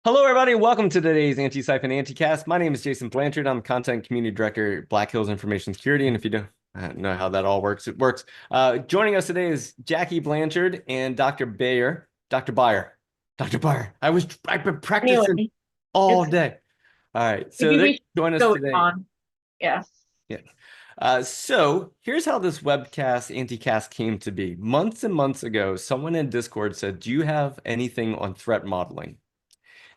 Hello, everybody. Welcome to today's Antisyphon Anticast. My name is Jacquelyn Blanchard. I'm Content Community Director at Black Hills Information Security. And if you don't know how that all works, it works. Joining us today is Jackie Blanchard and Dr. Beyer. Dr. Beyer. Dr. Beyer. I've been practicing Anyway, all it's day. All right. So maybe they we should join us go today. on. Yeah. Yeah. So here's how this webcast anticast came to be. Months and months ago, someone in Discord said, "Do you have anything on threat modeling?"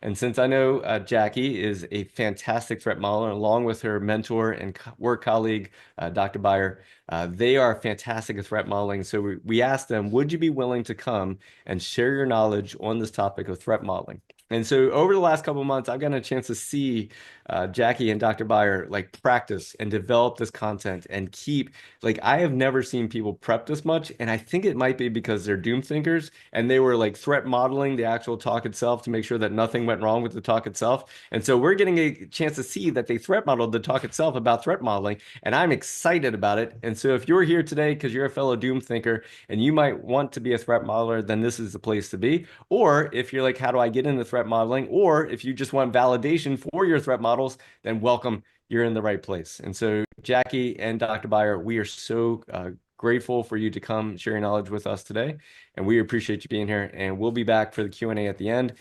And since I know Jackie is a fantastic threat modeler, along with her mentor and work colleague, Dr. Beyer, they are fantastic at threat modeling. So we asked them, would you be willing to come and share your knowledge on this topic of threat modeling? And so over the last couple of months, I've gotten a chance to see Jackie and Dr. Beyer like practice and develop this content and keep, like, I have never seen people prep this much. And I think it might be because they're doom thinkers and they were like threat modeling the actual talk itself to make sure that nothing went wrong with the talk itself. And so we're getting a chance to see that they threat modeled the talk itself about threat modeling, and I'm excited about it. And so if you're here today because you're a fellow doom thinker and you might want to be a threat modeler, then this is the place to be. Or if you're like, how do I get into threat modeling? Or if you just want validation for your threat models, then welcome, you're in the right place. And so Jackie and Dr. Beyer, we are so grateful for you to come share your knowledge with us today. And we appreciate you being here. And we'll be back for the Q&A at the end.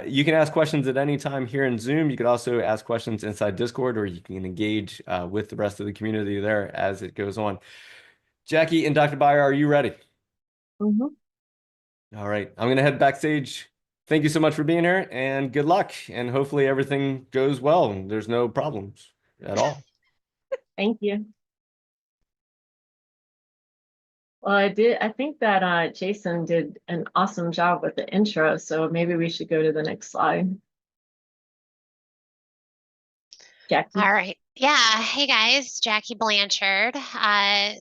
You can ask questions at any time here in Zoom. You could also ask questions inside Discord, or you can engage with the rest of the community there as it goes on. Jackie and Dr. Beyer, are you ready? Mhm. All right. I'm going to head backstage. Thank you so much for being here and good luck. And hopefully everything goes well and there's no problems at all. Thank you. Well, I think that Jason did an awesome job with the intro, so maybe we should go to the next slide. Jackie. All right. Yeah. Hey guys, Jackie Blanchard.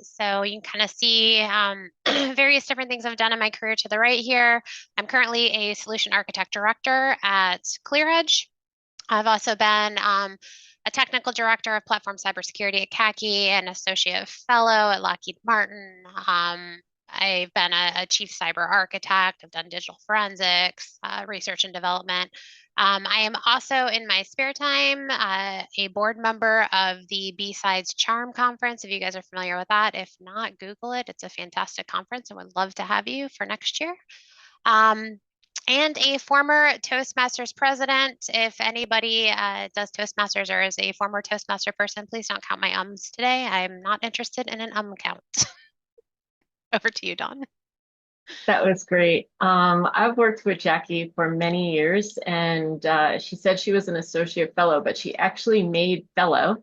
So you can kind of see various different things I've done in my career to the right here. I'm currently a solution architect director at ClearEdge. I've also been a technical director of platform cybersecurity at CACI, an associate fellow at Lockheed Martin. I've been a chief cyber architect. I've done digital forensics, research and development. I am also in my spare time a board member of the B-Sides Charm Conference, if you guys are familiar with that. If not, Google it. It's a fantastic conference and would love to have you for next year. And a former Toastmasters president. If anybody does Toastmasters or is a former Toastmaster person, please don't count my ums today. I'm not interested in an count. Over to you, Dawn. That was great. I've worked with Jackie for many years, and she said she was an associate fellow, but she actually made fellow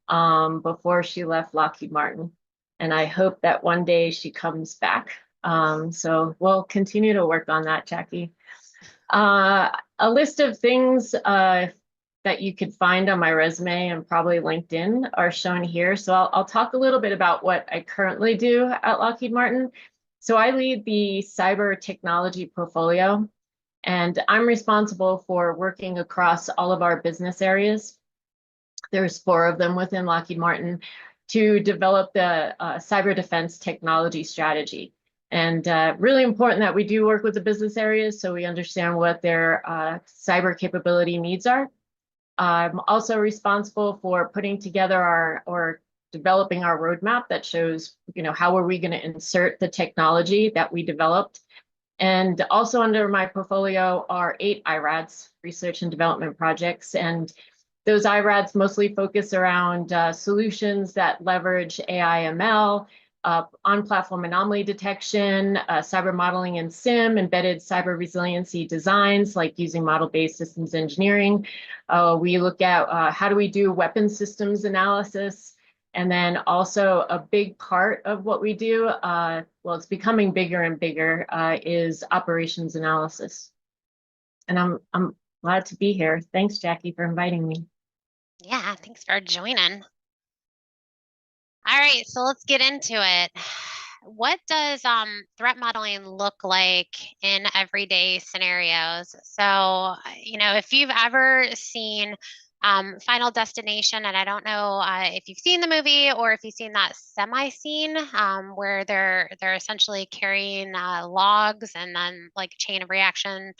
before she left Lockheed Martin. And I hope that one day she comes back. So we'll continue to work on that, Jackie. A list of things that you could find on my resume and probably LinkedIn are shown here. So I'll talk a little bit about what I currently do at Lockheed Martin. So I lead the cyber technology portfolio, and I'm responsible for working across all of our business areas. There's 4 of them within Lockheed Martin to develop the cyber defense technology strategy. And really important that we do work with the business areas so we understand what their cyber capability needs are. I'm also responsible for putting together or developing our roadmap that shows, how are we going to insert the technology that we developed. And also under my portfolio are 8 IRADs, research and development projects. And those IRADs mostly focus around solutions that leverage AI ML, on-platform anomaly detection, cyber modeling and SIM, embedded cyber resiliency designs like using model-based systems engineering. We look at how do we do weapon systems analysis. And then also a big part of what we do, well, it's becoming bigger and bigger, is operations analysis. And I'm glad to be here. Thanks, Jackie, for inviting me. Yeah, thanks for joining. All right, so let's get into it. What does threat modeling look like in everyday scenarios? So, if you've ever seen Final Destination, and I don't know if you've seen the movie or if you've seen that semi-scene where they're essentially carrying logs and then like chain of reaction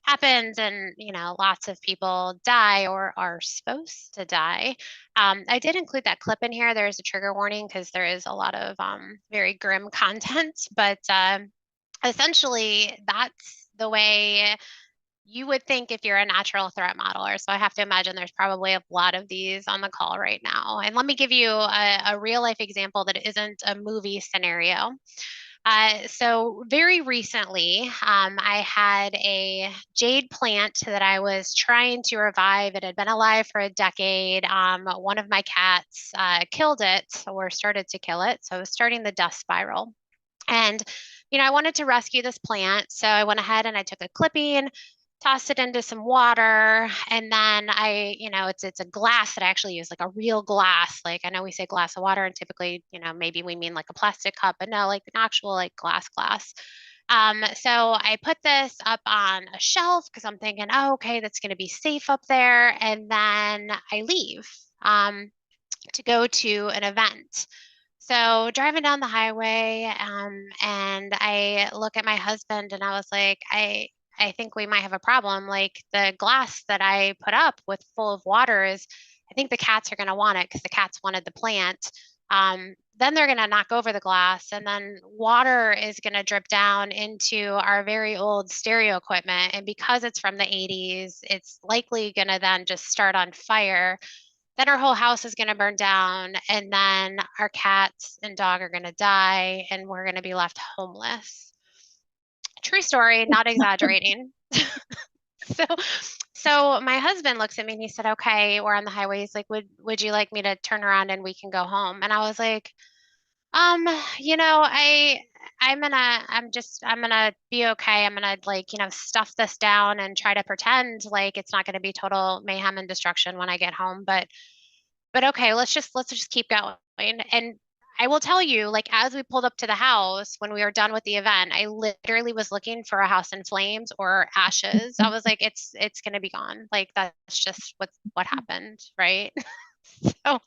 happens and, lots of people die or are supposed to die. I did include that clip in here. There's a trigger warning because there is a lot of very grim content, but essentially that's the way you would think if you're a natural threat modeler. So I have to imagine there's probably a lot of these on the call right now. And let me give you a real life example that isn't a movie scenario. So very recently, I had a jade plant that I was trying to revive. It had been alive for a decade. One of my cats killed it or started to kill it. So it was starting the death spiral. And, I wanted to rescue this plant. So I went ahead and I took a clipping, tossed it into some water, and then it's a glass that I actually use, like a real glass. Like I know we say glass of water, and typically, maybe we mean like a plastic cup, but no, like an actual like glass. So I put this up on a shelf because I'm thinking, oh, okay, that's going to be safe up there. And then I leave to go to an event. So driving down the highway, and I look at my husband and I was like, I think we might have a problem. Like the glass that I put up with full of water I think the cats are going to want it because the cats wanted the plant. Then they're going to knock over the glass, and then water is going to drip down into our very old stereo equipment. And because it's from the 80s, it's likely going to then just start on fire. Then our whole house is going to burn down, and then our cats and dog are going to die, and we're going to be left homeless. True story, not exaggerating. So, so my husband looks at me and he said, "Okay, we're on the highway." He's like, "Would you like me to turn around and we can go home?" And I was like, um, you know, I I'm gonna be okay. I'm gonna stuff this down and try to pretend like it's not gonna be total mayhem and destruction when I get home. But okay, let's just keep going. And I will tell you, like as we pulled up to the house when we were done with the event, I literally was looking for a house in flames or ashes. I was like, it's gonna be gone. Like that's just what happened, right? So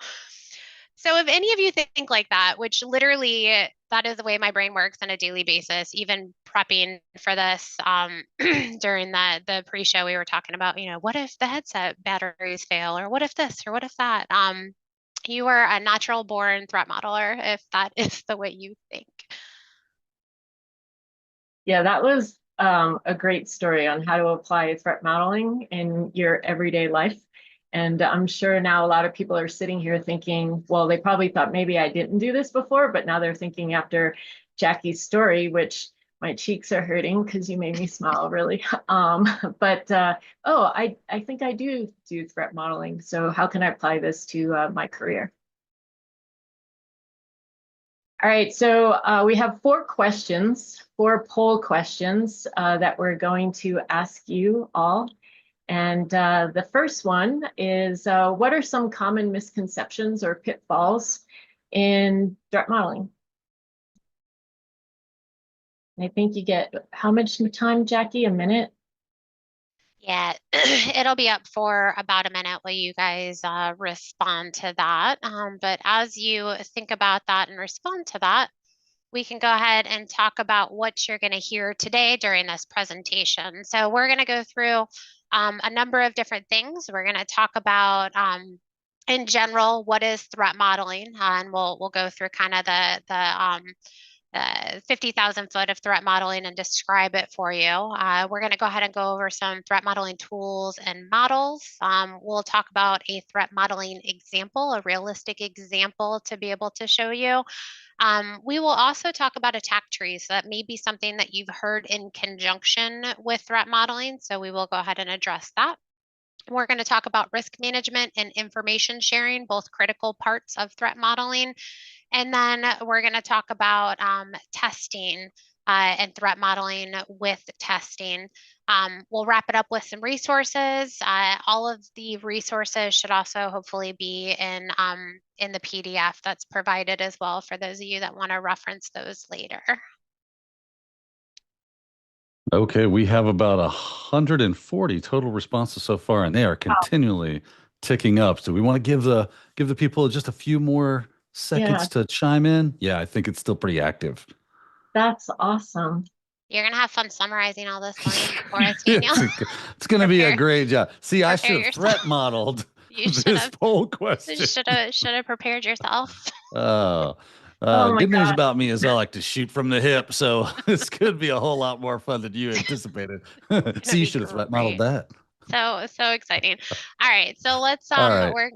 so if any of you think like that, which literally that is the way my brain works on a daily basis, even prepping for this, during the pre-show, we were talking about, what if the headset batteries fail, or what if this, or what if that? You are a natural born threat modeler if that is the way you think. Yeah, that was a great story on how to apply threat modeling in your everyday life. And I'm sure now a lot of people are sitting here thinking, well, they probably thought maybe I didn't do this before, but now they're thinking after Jackie's story, which my cheeks are hurting because you made me smile really. But oh, I think I do threat modeling. So how can I apply this to my career? All right, so we have 4 questions, 4 poll questions that we're going to ask you all. And the first one is, what are some common misconceptions or pitfalls in threat modeling? And I think you get how much time, Jackie? A minute? Yeah, it'll be up for about a minute while you guys respond to that. But as you think about that and respond to that, we can go ahead and talk about what you're going to hear today during this presentation. So we're going to go through a number of different things. We're going to talk about, in general, what is threat modeling, and we'll go through kind of the 50,000 foot of threat modeling and describe it for you. We're going to go ahead and go over some threat modeling tools and models. We'll talk about a threat modeling example, a realistic example to be able to show you. We will also talk about attack trees. So that may be something that you've heard in conjunction with threat modeling. So we will go ahead and address that. We're going to talk about risk management and information sharing, both critical parts of threat modeling. And then we're going to talk about testing and threat modeling with testing. We'll wrap it up with some resources. All of the resources should also hopefully be in the PDF that's provided as well for those of you that want to reference those later. Okay, we have about 140 total responses so far, and they are continually ticking up. So we want to give the people just a few more seconds to chime in. Yeah, I think it's still pretty active. That's awesome. You're gonna have fun summarizing all this for us, Daniel. It's going to be a Prepare- great job. See, I prepare should have threat yourself. modeled You should this have poll question. should have prepared yourself. Oh, Oh my good news God. about me is I like to shoot from the hip, so this could be a whole lot more fun than you anticipated. It's gonna See, you be should have threat modeled great. that. So exciting. All right, so let's All right.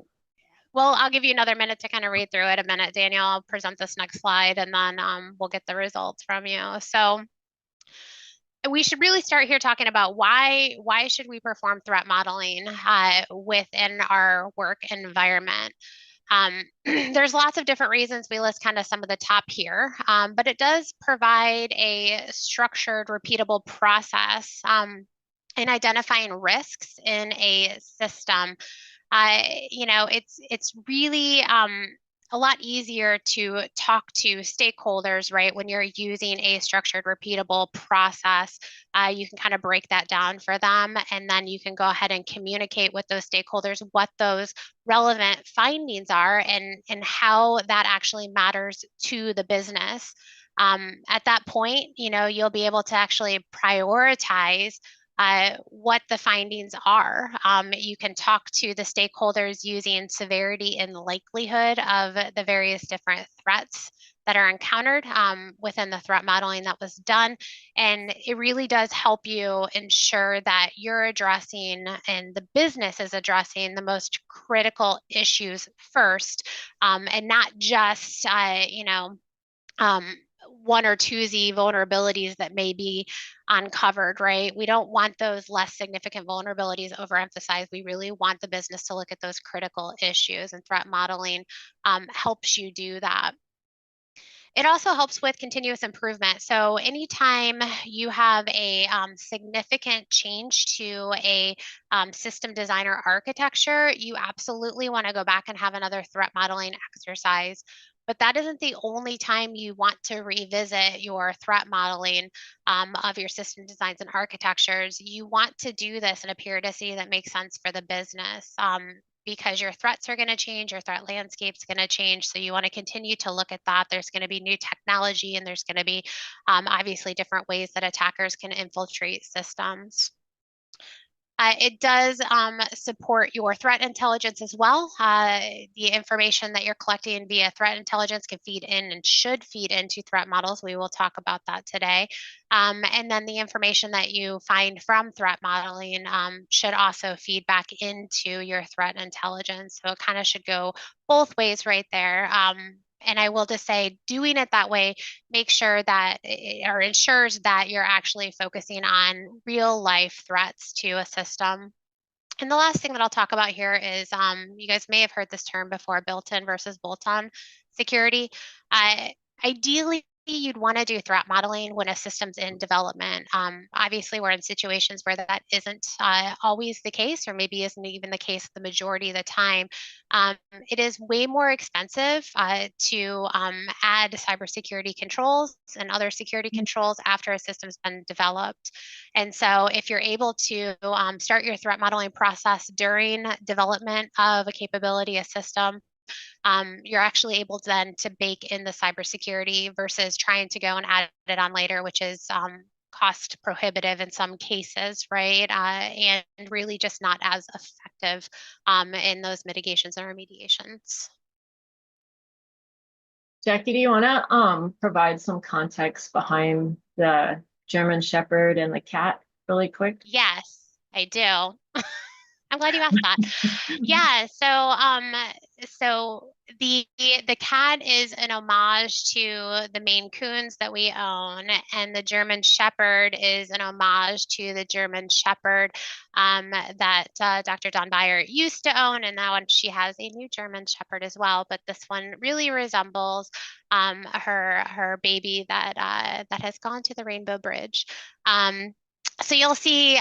well, I'll give you another minute to kind of read through it a minute, Daniel. I'll present this next slide and then we'll get the results from you. So we should really start here talking about why should we perform threat modeling within our work environment. There's lots of different reasons. We list kind of some of the top here, but it does provide a structured, repeatable process in identifying risks in a system. It's really a lot easier to talk to stakeholders, right? When you're using a structured, repeatable process, you can kind of break that down for them, and then you can go ahead and communicate with those stakeholders what those relevant findings are and how that actually matters to the business. At that point, you'll be able to actually prioritize what the findings are. You can talk to the stakeholders using severity and likelihood of the various different threats that are encountered within the threat modeling that was done. And it really does help you ensure that you're addressing and the business is addressing the most critical issues first, and not just, one or two Z vulnerabilities that may be uncovered, right? We don't want those less significant vulnerabilities overemphasized. We really want the business to look at those critical issues, and threat modeling helps you do that. It also helps with continuous improvement. So anytime you have a significant change to a system design or architecture, you absolutely want to go back and have another threat modeling exercise. But that isn't the only time you want to revisit your threat modeling of your system designs and architectures. You want to do this in a periodicity that makes sense for the business. Because your threats are going to change, your threat landscape's going to change. So you want to continue to look at that. There's going to be new technology, and there's going to be obviously different ways that attackers can infiltrate systems. It does support your threat intelligence as well. The information that you're collecting via threat intelligence can feed in and should feed into threat models. We will talk about that today. And then the information that you find from threat modeling should also feed back into your threat intelligence. So it kind of should go both ways right there. And I will just say, doing it that way makes sure that or ensures that you're actually focusing on real life threats to a system. And the last thing that I'll talk about here is you guys may have heard this term before, built-in versus bolt-on security. Ideally, you'd want to do threat modeling when a system's in development. Obviously, we're in situations where that isn't always the case, or maybe isn't even the case the majority of the time. It is way more expensive to add cybersecurity controls and other security controls after a system's been developed. And so if you're able to start your threat modeling process during development of a capability, a system, you're actually able then to bake in the cybersecurity versus trying to go and add it on later, which is cost prohibitive in some cases, right? And really just not as effective in those mitigations and remediations. Jackie, do you want to provide some context behind the German Shepherd and the cat really quick? Yes, I do. I'm glad you asked that. Yeah, so the cat is an homage to the Maine Coons that we own, and the German Shepherd is an homage to the German Shepherd that Dr. Dawn Beyer used to own, and now she has a new German Shepherd as well. But this one really resembles her baby that has gone to the Rainbow Bridge. So you'll see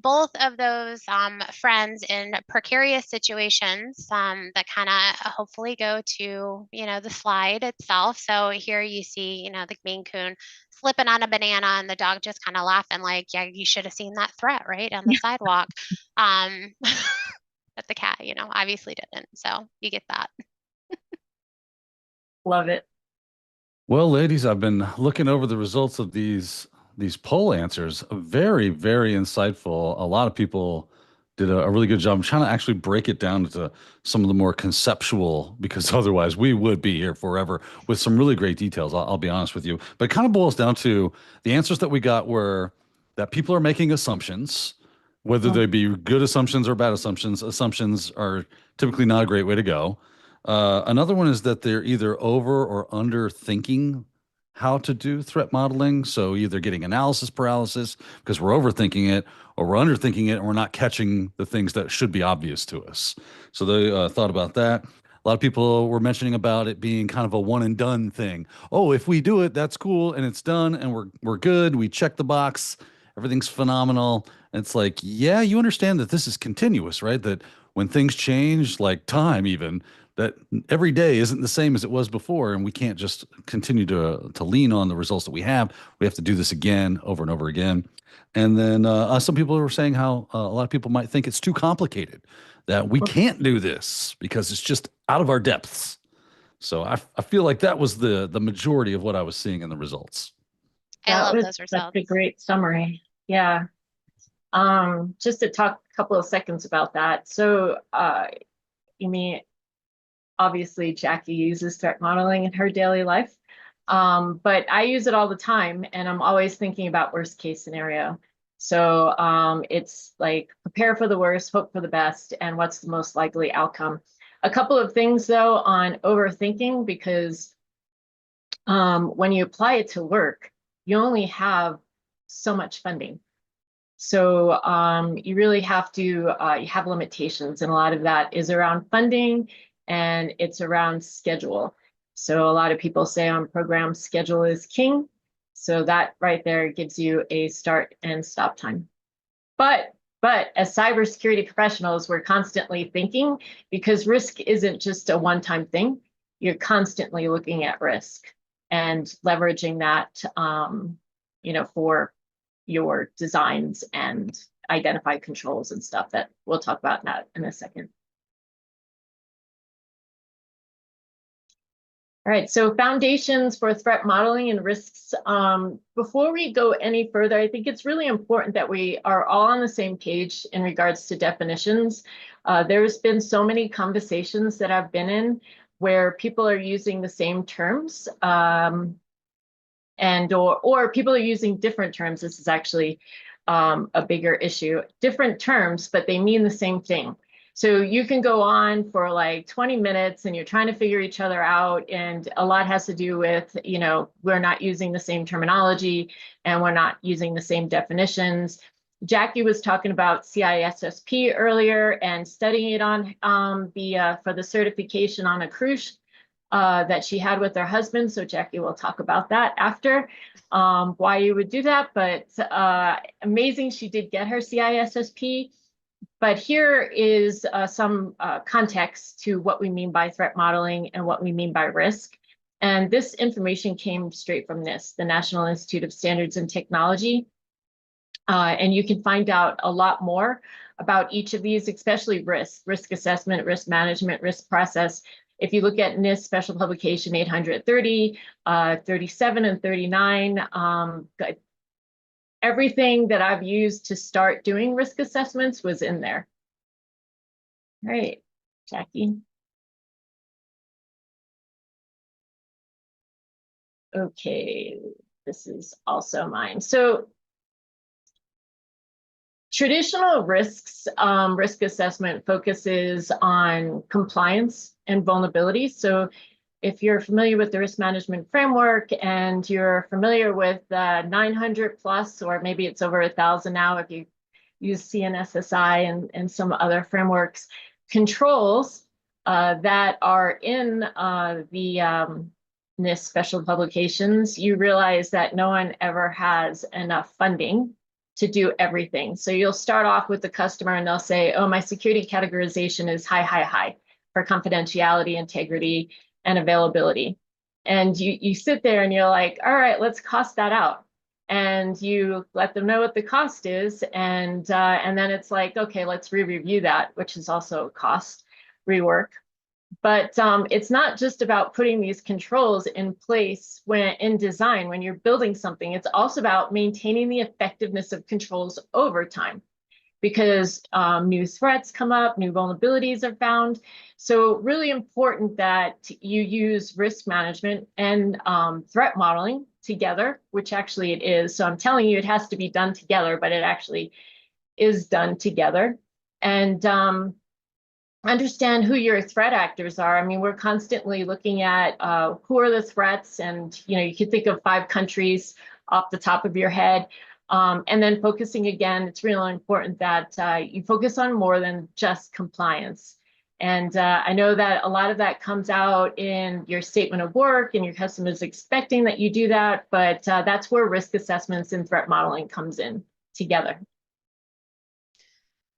both of those friends in precarious situations that kind of hopefully go to, the slide itself. So here you see, the Maine Coon slipping on a banana and the dog just kind of laughing like, yeah, you should have seen that threat, right, on the sidewalk. But the cat, obviously didn't. So you get that. Love it. Well, ladies, I've been looking over the results of these these poll answers. Very, very insightful. A lot of people did a really good job. I'm trying to actually break it down to some of the more conceptual, because otherwise we would be here forever with some really great details. I'll be honest with you. But it kind of boils down to the answers that we got were that people are making assumptions, whether they be good assumptions or bad assumptions. Assumptions are typically not a great way to go. Another one is that they're either over or under thinking how to do threat modeling. So either getting analysis paralysis because we're overthinking it, or we're underthinking it and we're not catching the things that should be obvious to us. So they thought about that. A lot of people were mentioning about it being kind of a one and done thing. Oh, if we do it, that's cool and it's done and we're good. We check the box. Everything's phenomenal. And it's like, yeah, you understand that this is continuous, right? That when things change, like time even, that every day isn't the same as it was before, and we can't just continue to lean on the results that we have. We have to do this again, over and over again. And then some people were saying how a lot of people might think it's too complicated, that we can't do this because it's just out of our depths. So I feel like that was the majority of what I was seeing in the results. I love was those such results. a great summary. Yeah. Just to talk a couple of seconds about that. So, you mean, obviously Jackie uses threat modeling in her daily life, but I use it all the time, and I'm always thinking about worst case scenario. So it's like prepare for the worst, hope for the best, and what's the most likely outcome. A couple of things though on overthinking, because when you apply it to work, you only have so much funding. So you really have to, you have limitations, and a lot of that is around funding and it's around schedule. So a lot of people say on programs, schedule is king. So that right there gives you a start and stop time. But as cybersecurity professionals, we're constantly thinking, because risk isn't just a one-time thing. You're constantly looking at risk and leveraging that, for your designs and identify controls and stuff that we'll talk about that in a second. All right, so foundations for threat modeling and risks. Before we go any further, I think it's really important that we are all on the same page in regards to definitions. There's been so many conversations that I've been in where people are using the same terms, or people are using different terms. This is actually a bigger issue. Different terms, but they mean the same thing. So you can go on for like 20 minutes and you're trying to figure each other out. And a lot has to do with, we're not using the same terminology and we're not using the same definitions. Jackie was talking about CISSP earlier and studying it on for the certification on a cruise that she had with her husband. So Jackie will talk about that after, why you would do that. But amazing, she did get her CISSP. But here is some context to what we mean by threat modeling and what we mean by risk. And this information came straight from NIST, the National Institute of Standards and Technology. And you can find out a lot more about each of these, especially risk assessment, risk management, risk process. If you look at NIST Special Publication 830, 37, and 39, everything that I've used to start doing risk assessments was in there. All right, Jackie. Okay, this is also mine. So traditional risks, risk assessment focuses on compliance and vulnerabilities. So if you're familiar with the risk management framework and you're familiar with 900 plus, or maybe it's over 1,000 now if you use CNSSI and some other frameworks, controls that are in the NIST special publications, you realize that no one ever has enough funding to do everything. So you'll start off with the customer and they'll say, oh, my security categorization is high for confidentiality, integrity, and availability. And you sit there and you're like, all right, let's cost that out. And you let them know what the cost is. And then it's like, okay, let's re-review that, which is also cost rework. But it's not just about putting these controls in place when in design, when you're building something. It's also about maintaining the effectiveness of controls over time, because new threats come up, new vulnerabilities are found. So really important that you use risk management and threat modeling together, which actually it is. So I'm telling you, it has to be done together, but it actually is done together. And understand who your threat actors are. I mean, we're constantly looking at who are the threats, and you can think of 5 countries off the top of your head. And then focusing again, it's really important that you focus on more than just compliance. And I know that a lot of that comes out in your statement of work and your customers expecting that you do that, but that's where risk assessments and threat modeling comes in together.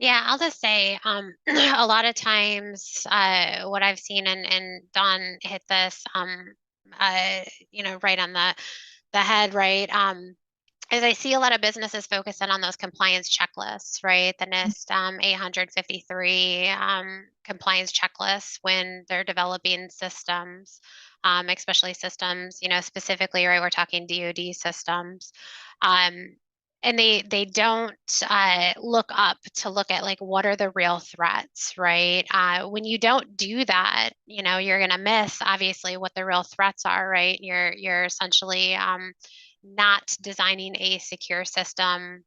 Yeah, I'll just say a lot of times what I've seen, and Dawn hit this right on the head, right? As I see a lot of businesses focus in on those compliance checklists, right? The NIST 853 compliance checklists when they're developing systems, especially systems, specifically, right? We're talking DoD systems. And they don't look up to look at like what are the real threats, right? When you don't do that, you're going to miss obviously what the real threats are, right? You're essentially not designing a secure system,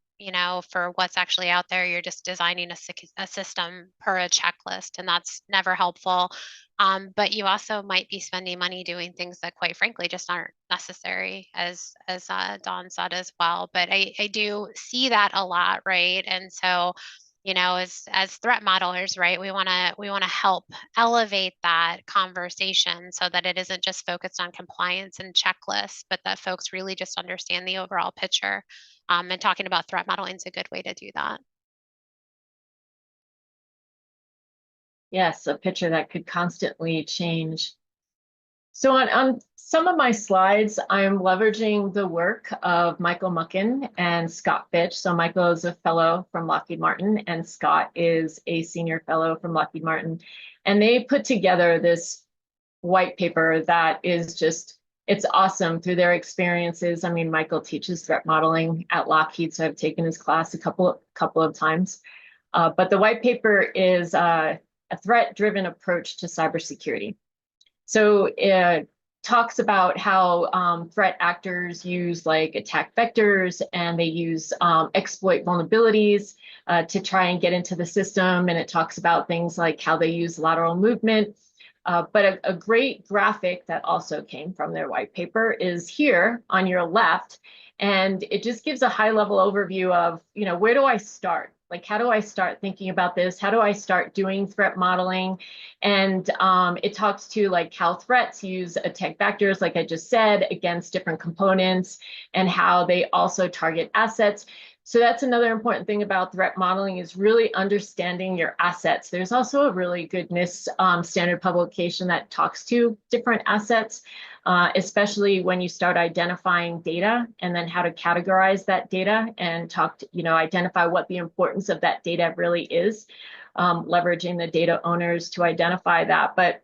for what's actually out there. You're just designing a system per a checklist, and that's never helpful. But you also might be spending money doing things that, quite frankly, just aren't necessary, as Dawn said as well. But I do see that a lot, right? And so, as threat modelers, right, we want to help elevate that conversation so that it isn't just focused on compliance and checklists, but that folks really just understand the overall picture. And talking about threat modeling is a good way to do that. Yes, a picture that could constantly change. So on some of my slides, I'm leveraging the work of Michael Muckin and Scott Fitch. So Michael is a fellow from Lockheed Martin, and Scott is a senior fellow from Lockheed Martin. And they put together this white paper that is just, it's awesome through their experiences. I mean, Michael teaches threat modeling at Lockheed, so I've taken his class a couple of times. But the white paper is a threat-driven approach to cybersecurity. So it talks about how threat actors use like attack vectors, and they use exploit vulnerabilities to try and get into the system. And it talks about things like how they use lateral movement. But a great graphic that also came from their white paper is here on your left. And it just gives a high-level overview of, where do I start? Like, how do I start thinking about this? How do I start doing threat modeling? And it talks to like how threats use attack vectors, like I just said, against different components, and how they also target assets. So that's another important thing about threat modeling, is really understanding your assets. There's also a really good NIST standard publication that talks to different assets, especially when you start identifying data, and then how to categorize that data and identify what the importance of that data really is, leveraging the data owners to identify that. But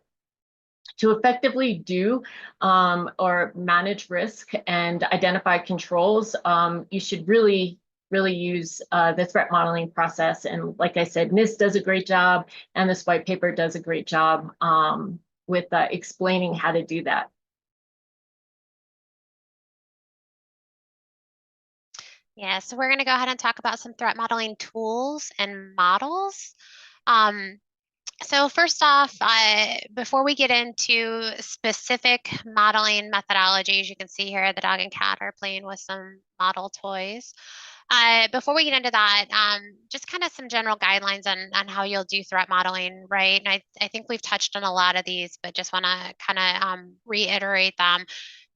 to effectively do or manage risk and identify controls, you should really use the threat modeling process. And like I said, NIST does a great job, and this white paper does a great job with explaining how to do that. Yeah, so we're going to go ahead and talk about some threat modeling tools and models. So first off, before we get into specific modeling methodologies, you can see here the dog and cat are playing with some model toys. Before we get into that, just kind of some general guidelines on how you'll do threat modeling, right? And I think we've touched on a lot of these, but just want to kind of reiterate them.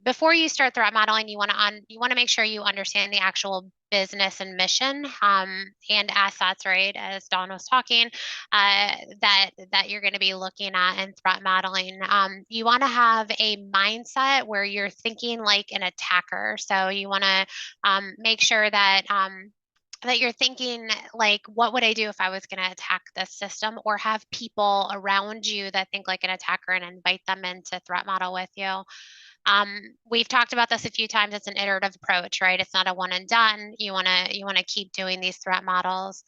Before you start threat modeling, you want to make sure you understand the actual business and mission and assets, right? As Dawn was talking, that you're going to be looking at in threat modeling. You want to have a mindset where you're thinking like an attacker. So you want to make sure that that you're thinking, like, what would I do if I was going to attack this system, or have people around you that think like an attacker and invite them into threat model with you. We've talked about this a few times. It's an iterative approach, right? It's not a one and done. You want to keep doing these threat models.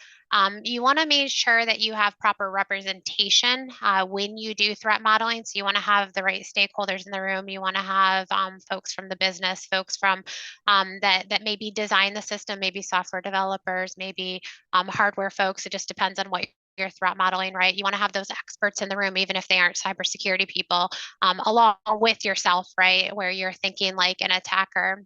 You want to make sure that you have proper representation when you do threat modeling. So you want to have the right stakeholders in the room. You want to have folks from the business, folks from that maybe design the system, maybe software developers, maybe hardware folks. It just depends on what your threat modeling, right? You want to have those experts in the room, even if they aren't cybersecurity people, along with yourself, right? Where you're thinking like an attacker.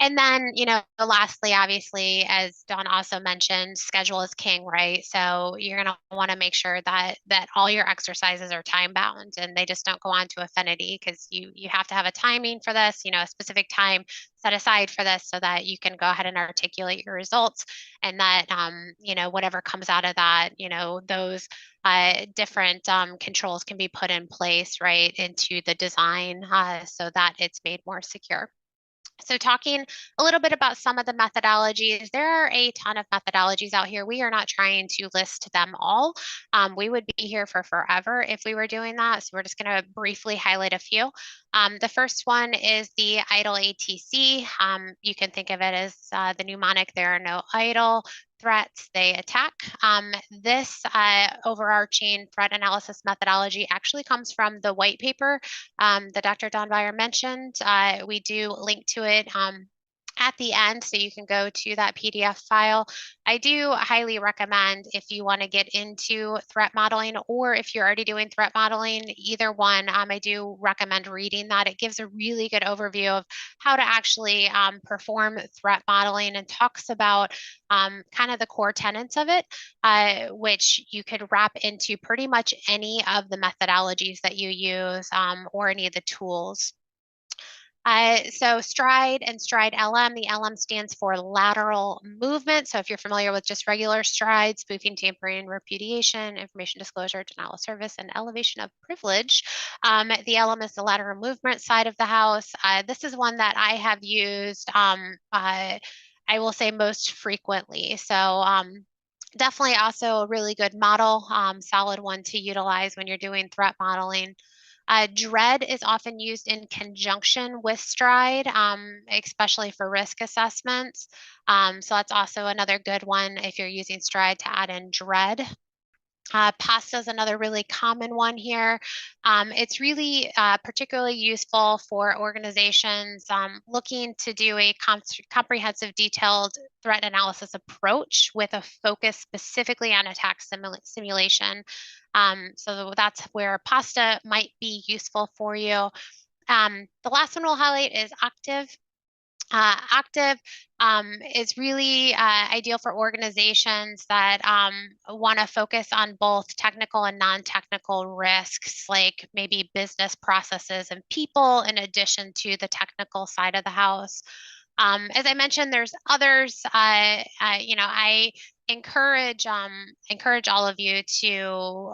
And then, lastly, obviously, as Dawn also mentioned, schedule is king, right? So you're going to want to make sure that all your exercises are time bound and they just don't go on to affinity, because you have to have a timing for this, a specific time set aside for this, so that you can go ahead and articulate your results, and that whatever comes out of that, those different controls can be put in place right into the design, so that it's made more secure. So talking a little bit about some of the methodologies, there are a ton of methodologies out here. We are not trying to list them all. We would be here for forever if we were doing that. So we're just going to briefly highlight a few. The first one is the IDLE ATC. You can think of it as the mnemonic, there are no idle threats, they attack. This overarching threat analysis methodology actually comes from the white paper that Dr. Dawn Beyer mentioned. We do link to it at the end, so you can go to that PDF file. I do highly recommend, if you want to get into threat modeling, or if you're already doing threat modeling, either one, I do recommend reading that. It gives a really good overview of how to actually perform threat modeling, and talks about kind of the core tenets of it, which you could wrap into pretty much any of the methodologies that you use, or any of the tools. So STRIDE and STRIDE LM, the LM stands for lateral movement. So if you're familiar with just regular STRIDE, spoofing, tampering, repudiation, information disclosure, denial of service, and elevation of privilege, the LM is the lateral movement side of the house. This is one that I have used, I will say, most frequently. So definitely also a really good model, solid one to utilize when you're doing threat modeling. DREAD is often used in conjunction with STRIDE, especially for risk assessments. So that's also another good one if you're using STRIDE, to add in DREAD. PASTA is another really common one here. It's really particularly useful for organizations looking to do a comprehensive, detailed threat analysis approach with a focus specifically on attack simulation. So that's where PASTA might be useful for you. The last one we'll highlight is Octave. Octave is really ideal for organizations that want to focus on both technical and non-technical risks, like maybe business processes and people, in addition to the technical side of the house. As I mentioned, there's others. I encourage all of you to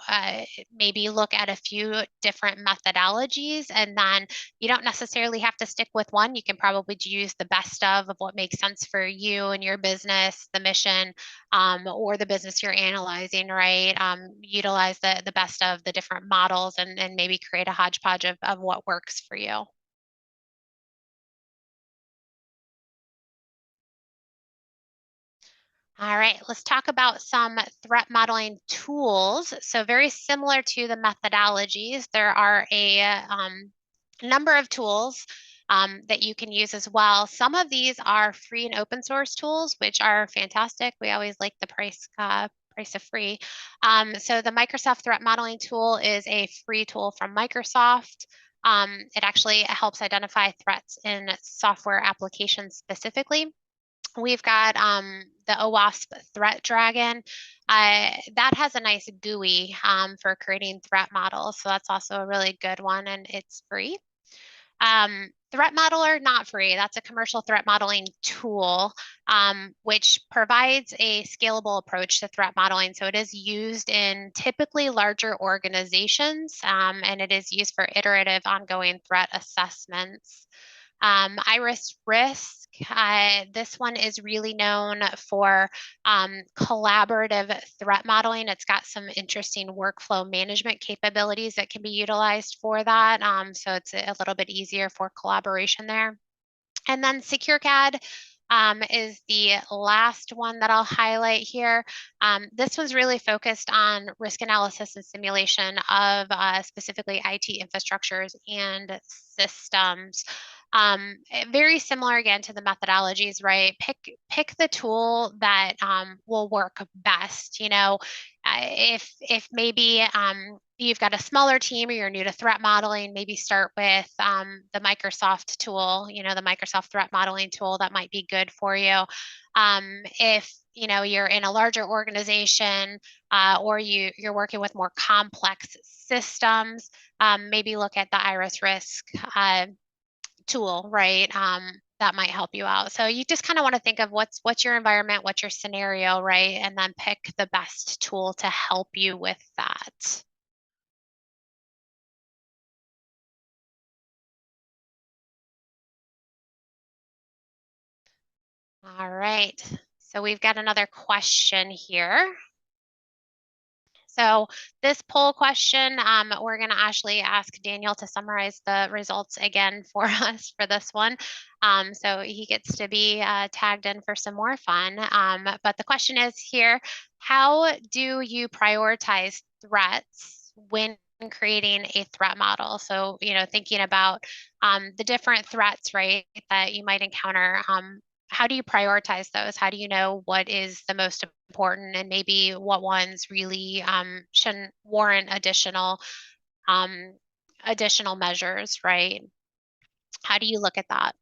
maybe look at a few different methodologies, and then you don't necessarily have to stick with one. You can probably use the best of what makes sense for you and your business, the mission, or the business you're analyzing, right? Utilize the best of the different models, and maybe create a hodgepodge of what works for you. All right, let's talk about some threat modeling tools. So very similar to the methodologies, there are a number of tools that you can use as well. Some of these are free and open source tools, which are fantastic. We always like the price of free. So the Microsoft Threat Modeling tool is a free tool from Microsoft. It actually helps identify threats in software applications specifically. We've got the OWASP Threat Dragon. That has a nice GUI for creating threat models. So that's also a really good one, and it's free. Threat Modeler, not free. That's a commercial threat modeling tool, which provides a scalable approach to threat modeling. So it is used in typically larger organizations, and it is used for iterative ongoing threat assessments. Iris Risk This one is really known for collaborative threat modeling. It's got some interesting workflow management capabilities that can be utilized for that. So it's a little bit easier for collaboration there. And then SecureCAD is the last one that I'll highlight here. This was really focused on risk analysis and simulation of specifically IT infrastructures and systems. Very similar again to the methodologies, right? Pick the tool that will work best. You know, if maybe you've got a smaller team or you're new to threat modeling, maybe start with the Microsoft tool, you know, the Microsoft threat modeling tool that might be good for you. If you know you're in a larger organization or you're working with more complex systems, maybe look at the Iris Risk tool, right? That might help you out. So you just kind of want to think of what's your environment, what's your scenario, right? And then pick the best tool to help you with that. All right, so we've got another question here. So this poll question, we're going to actually ask Daniel to summarize the results again for us for this one. So he gets to be tagged in for some more fun. But the question is here, how do you prioritize threats when creating a threat model? So, you know, thinking about the different threats, right, that you might encounter. How do you prioritize those? How do you know what is the most important and maybe what ones really shouldn't warrant additional measures, right? How do you look at that?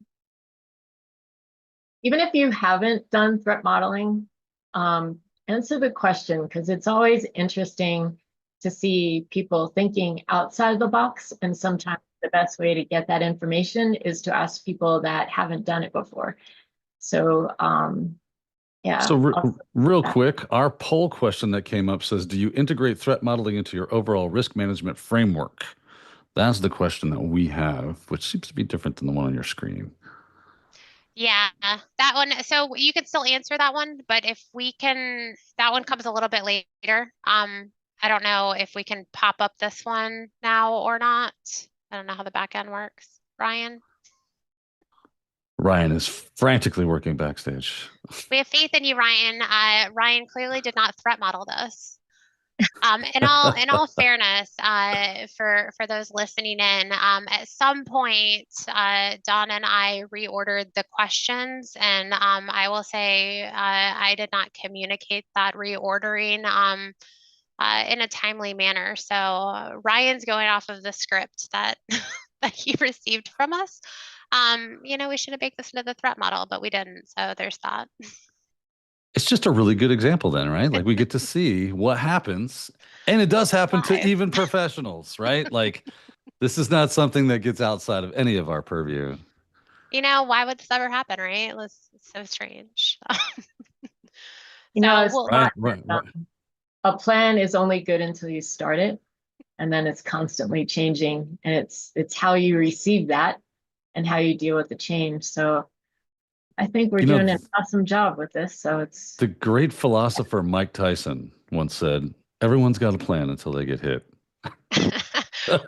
Even if you haven't done threat modeling, answer the question, because it's always interesting to see people thinking outside the box. And sometimes the best way to get that information is to ask people that haven't done it before. So, yeah. So real quick, our poll question that came up says, do you integrate threat modeling into your overall risk management framework? That's the question that we have, which seems to be different than the one on your screen. Yeah, that one. So you can still answer that one, but if we can, that one comes a little bit later. I don't know if we can pop up this one now or not. I don't know how the back end works. Ryan? Ryan is frantically working backstage. We have faith in you, Ryan. Ryan clearly did not threat model this. In all fairness, for those listening in, at some point, Dawn and I reordered the questions, and I will say I did not communicate that reordering in a timely manner. So Ryan's going off of the script that that he received from us. You know, we should have baked this into the threat model, but we didn't. So there's that. It's just a really good example then, right? Like we get to see what happens, and it does happen to even professionals, right? Like this is not something that gets outside of any of our purview. You know, why would this ever happen, right? It's so strange. You know, So Right. a plan is only good until you start it, and then it's constantly changing, and it's how you receive that and how you deal with the change. So I think we're doing an awesome job with this. So it's the great philosopher Mike Tyson once said, everyone's got a plan until they get hit.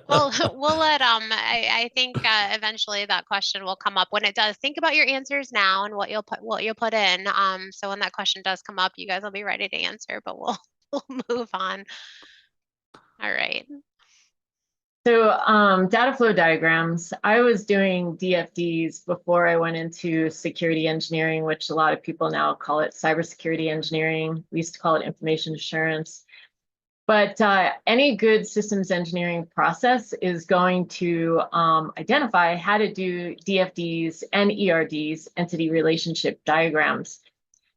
Well, we'll let I think eventually that question will come up when it does. Think about your answers now and what you'll put in. So when that question does come up, you guys will be ready to answer, but we'll move on. All right. So data flow diagrams, I was doing DFDs before I went into security engineering, which a lot of people now call it cybersecurity engineering. We used to call it information assurance. But any good systems engineering process is going to identify how to do DFDs and ERDs, entity relationship diagrams.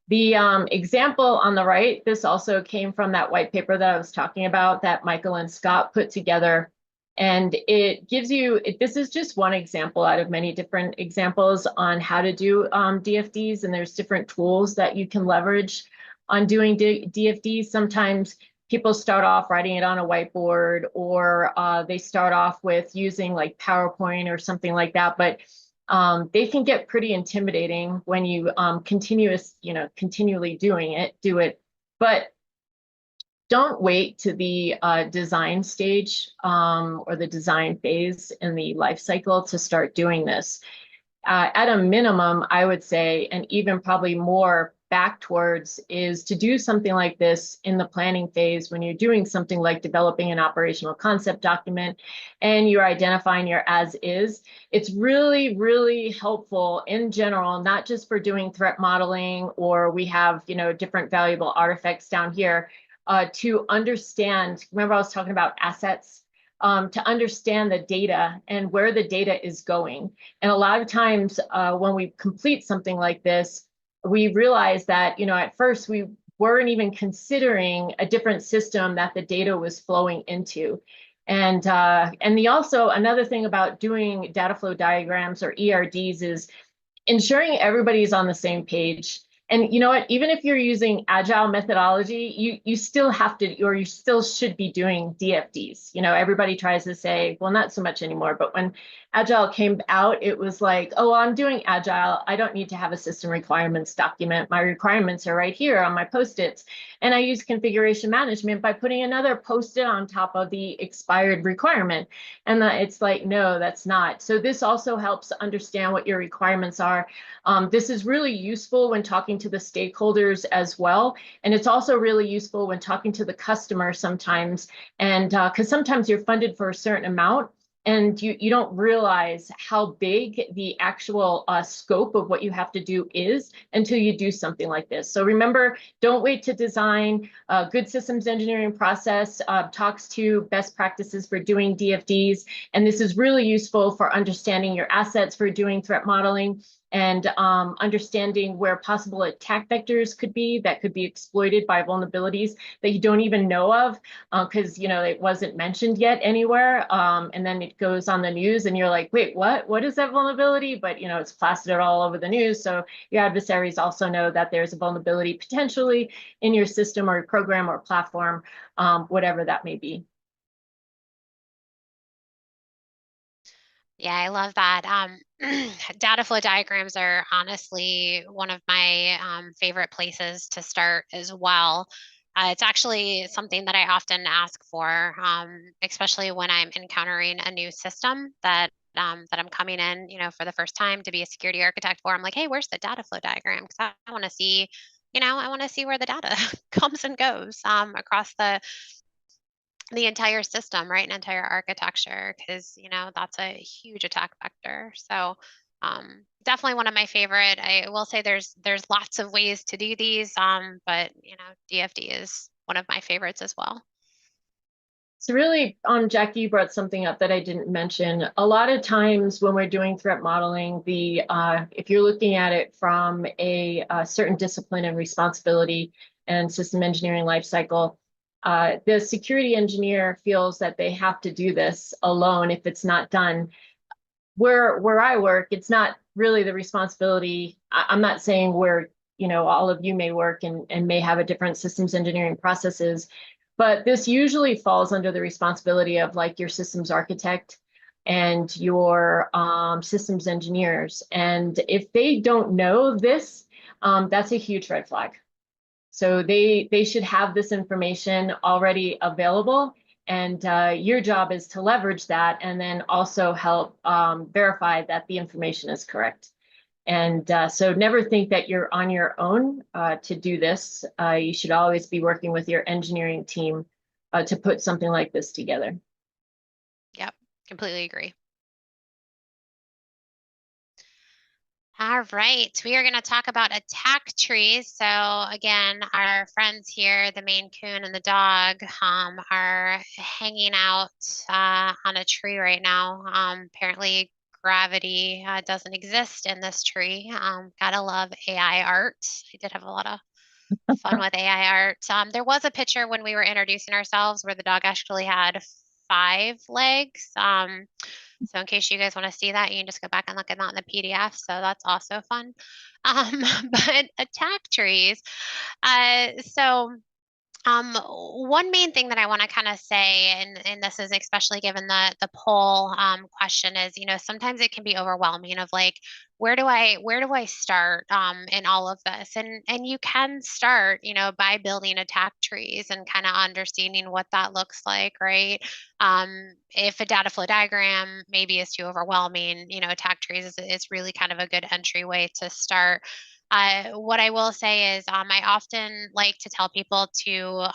The example on the right, this also came from that white paper that I was talking about that Michael and Scott put together. And it gives you, this is just one example out of many different examples on how to do DFDs. And there's different tools that you can leverage on doing DFDs. Sometimes people start off writing it on a whiteboard, or they start off with using like PowerPoint or something like that. But they can get pretty intimidating when you continually do it. But don't wait to the design stage or the design phase in the life cycle to start doing this. At a minimum, I would say, and even probably more back towards, is to do something like this in the planning phase when you're doing something like developing an operational concept document and you're identifying your as is. It's really, really helpful in general, not just for doing threat modeling, or we have, different valuable artifacts down here, to understand. Remember, I was talking about assets. To understand the data and where the data is going. And a lot of times when we complete something like this, we realize that, at first we weren't even considering a different system that the data was flowing into. And also another thing about doing data flow diagrams or ERDs is ensuring everybody's on the same page. And you know what, even if you're using agile methodology, you still have to, or you still should be doing DFDs. Everybody tries to say, well, not so much anymore, but when agile came out, it was like, oh, well, I'm doing agile, I don't need to have a system requirements document. My requirements are right here on my post-its. And I use configuration management by putting another post-it on top of the expired requirement. And it's like, no, that's not. So this also helps understand what your requirements are. This is really useful when talking to the stakeholders as well. And it's also really useful when talking to the customer sometimes. And because sometimes you're funded for a certain amount and you don't realize how big the actual scope of what you have to do is until you do something like this. So remember, don't wait to design. Good systems engineering process talks to best practices for doing DFDs. And this is really useful for understanding your assets for doing threat modeling, and understanding where possible attack vectors could be that could be exploited by vulnerabilities that you don't even know of, because it wasn't mentioned yet anywhere, and then it goes on the news and you're like, wait, what is that vulnerability? But it's plastered all over the news, so your adversaries also know that there's a vulnerability potentially in your system or program or platform, whatever that may be. Yeah, I love that. Data flow diagrams are honestly one of my favorite places to start as well. It's actually something that I often ask for, especially when I'm encountering a new system that I'm coming in, for the first time to be a security architect for. I'm like, hey, where's the data flow diagram? Because I want to see, I want to see where the data comes and goes across the entire system, right? An entire architecture, because that's a huge attack vector. So definitely one of my favorite. I will say there's lots of ways to do these, but DFD is one of my favorites as well. So really, Jackie, you brought something up that I didn't mention. A lot of times when we're doing threat modeling, if you're looking at it from a certain discipline and responsibility and system engineering lifecycle, the security engineer feels that they have to do this alone if it's not done. Where I work, it's not really the responsibility. I'm not saying where all of you may work and may have a different systems engineering processes, but this usually falls under the responsibility of like your systems architect and your systems engineers. And if they don't know this, that's a huge red flag. So they should have this information already available, and your job is to leverage that and then also help verify that the information is correct. And so never think that you're on your own to do this. You should always be working with your engineering team to put something like this together. Yep, completely agree. All right, we are going to talk about attack trees. So again, our friends here, the Maine Coon and the dog, are hanging out on a tree right now. Apparently gravity doesn't exist in this tree. Gotta love AI art. I did have a lot of fun with AI art. There was a picture when we were introducing ourselves where the dog actually had 5 legs. So in case you guys want to see that, you can just go back and look at that in the PDF. So that's also fun. But attack trees. So One main thing that I want to kind of say, and this is especially given the poll question, is, sometimes it can be overwhelming of like, where do I start in all of this? And you can start, by building attack trees and kind of understanding what that looks like, right? If a data flow diagram maybe is too overwhelming, attack trees is really kind of a good entryway to start. What I will say is I often like to tell people to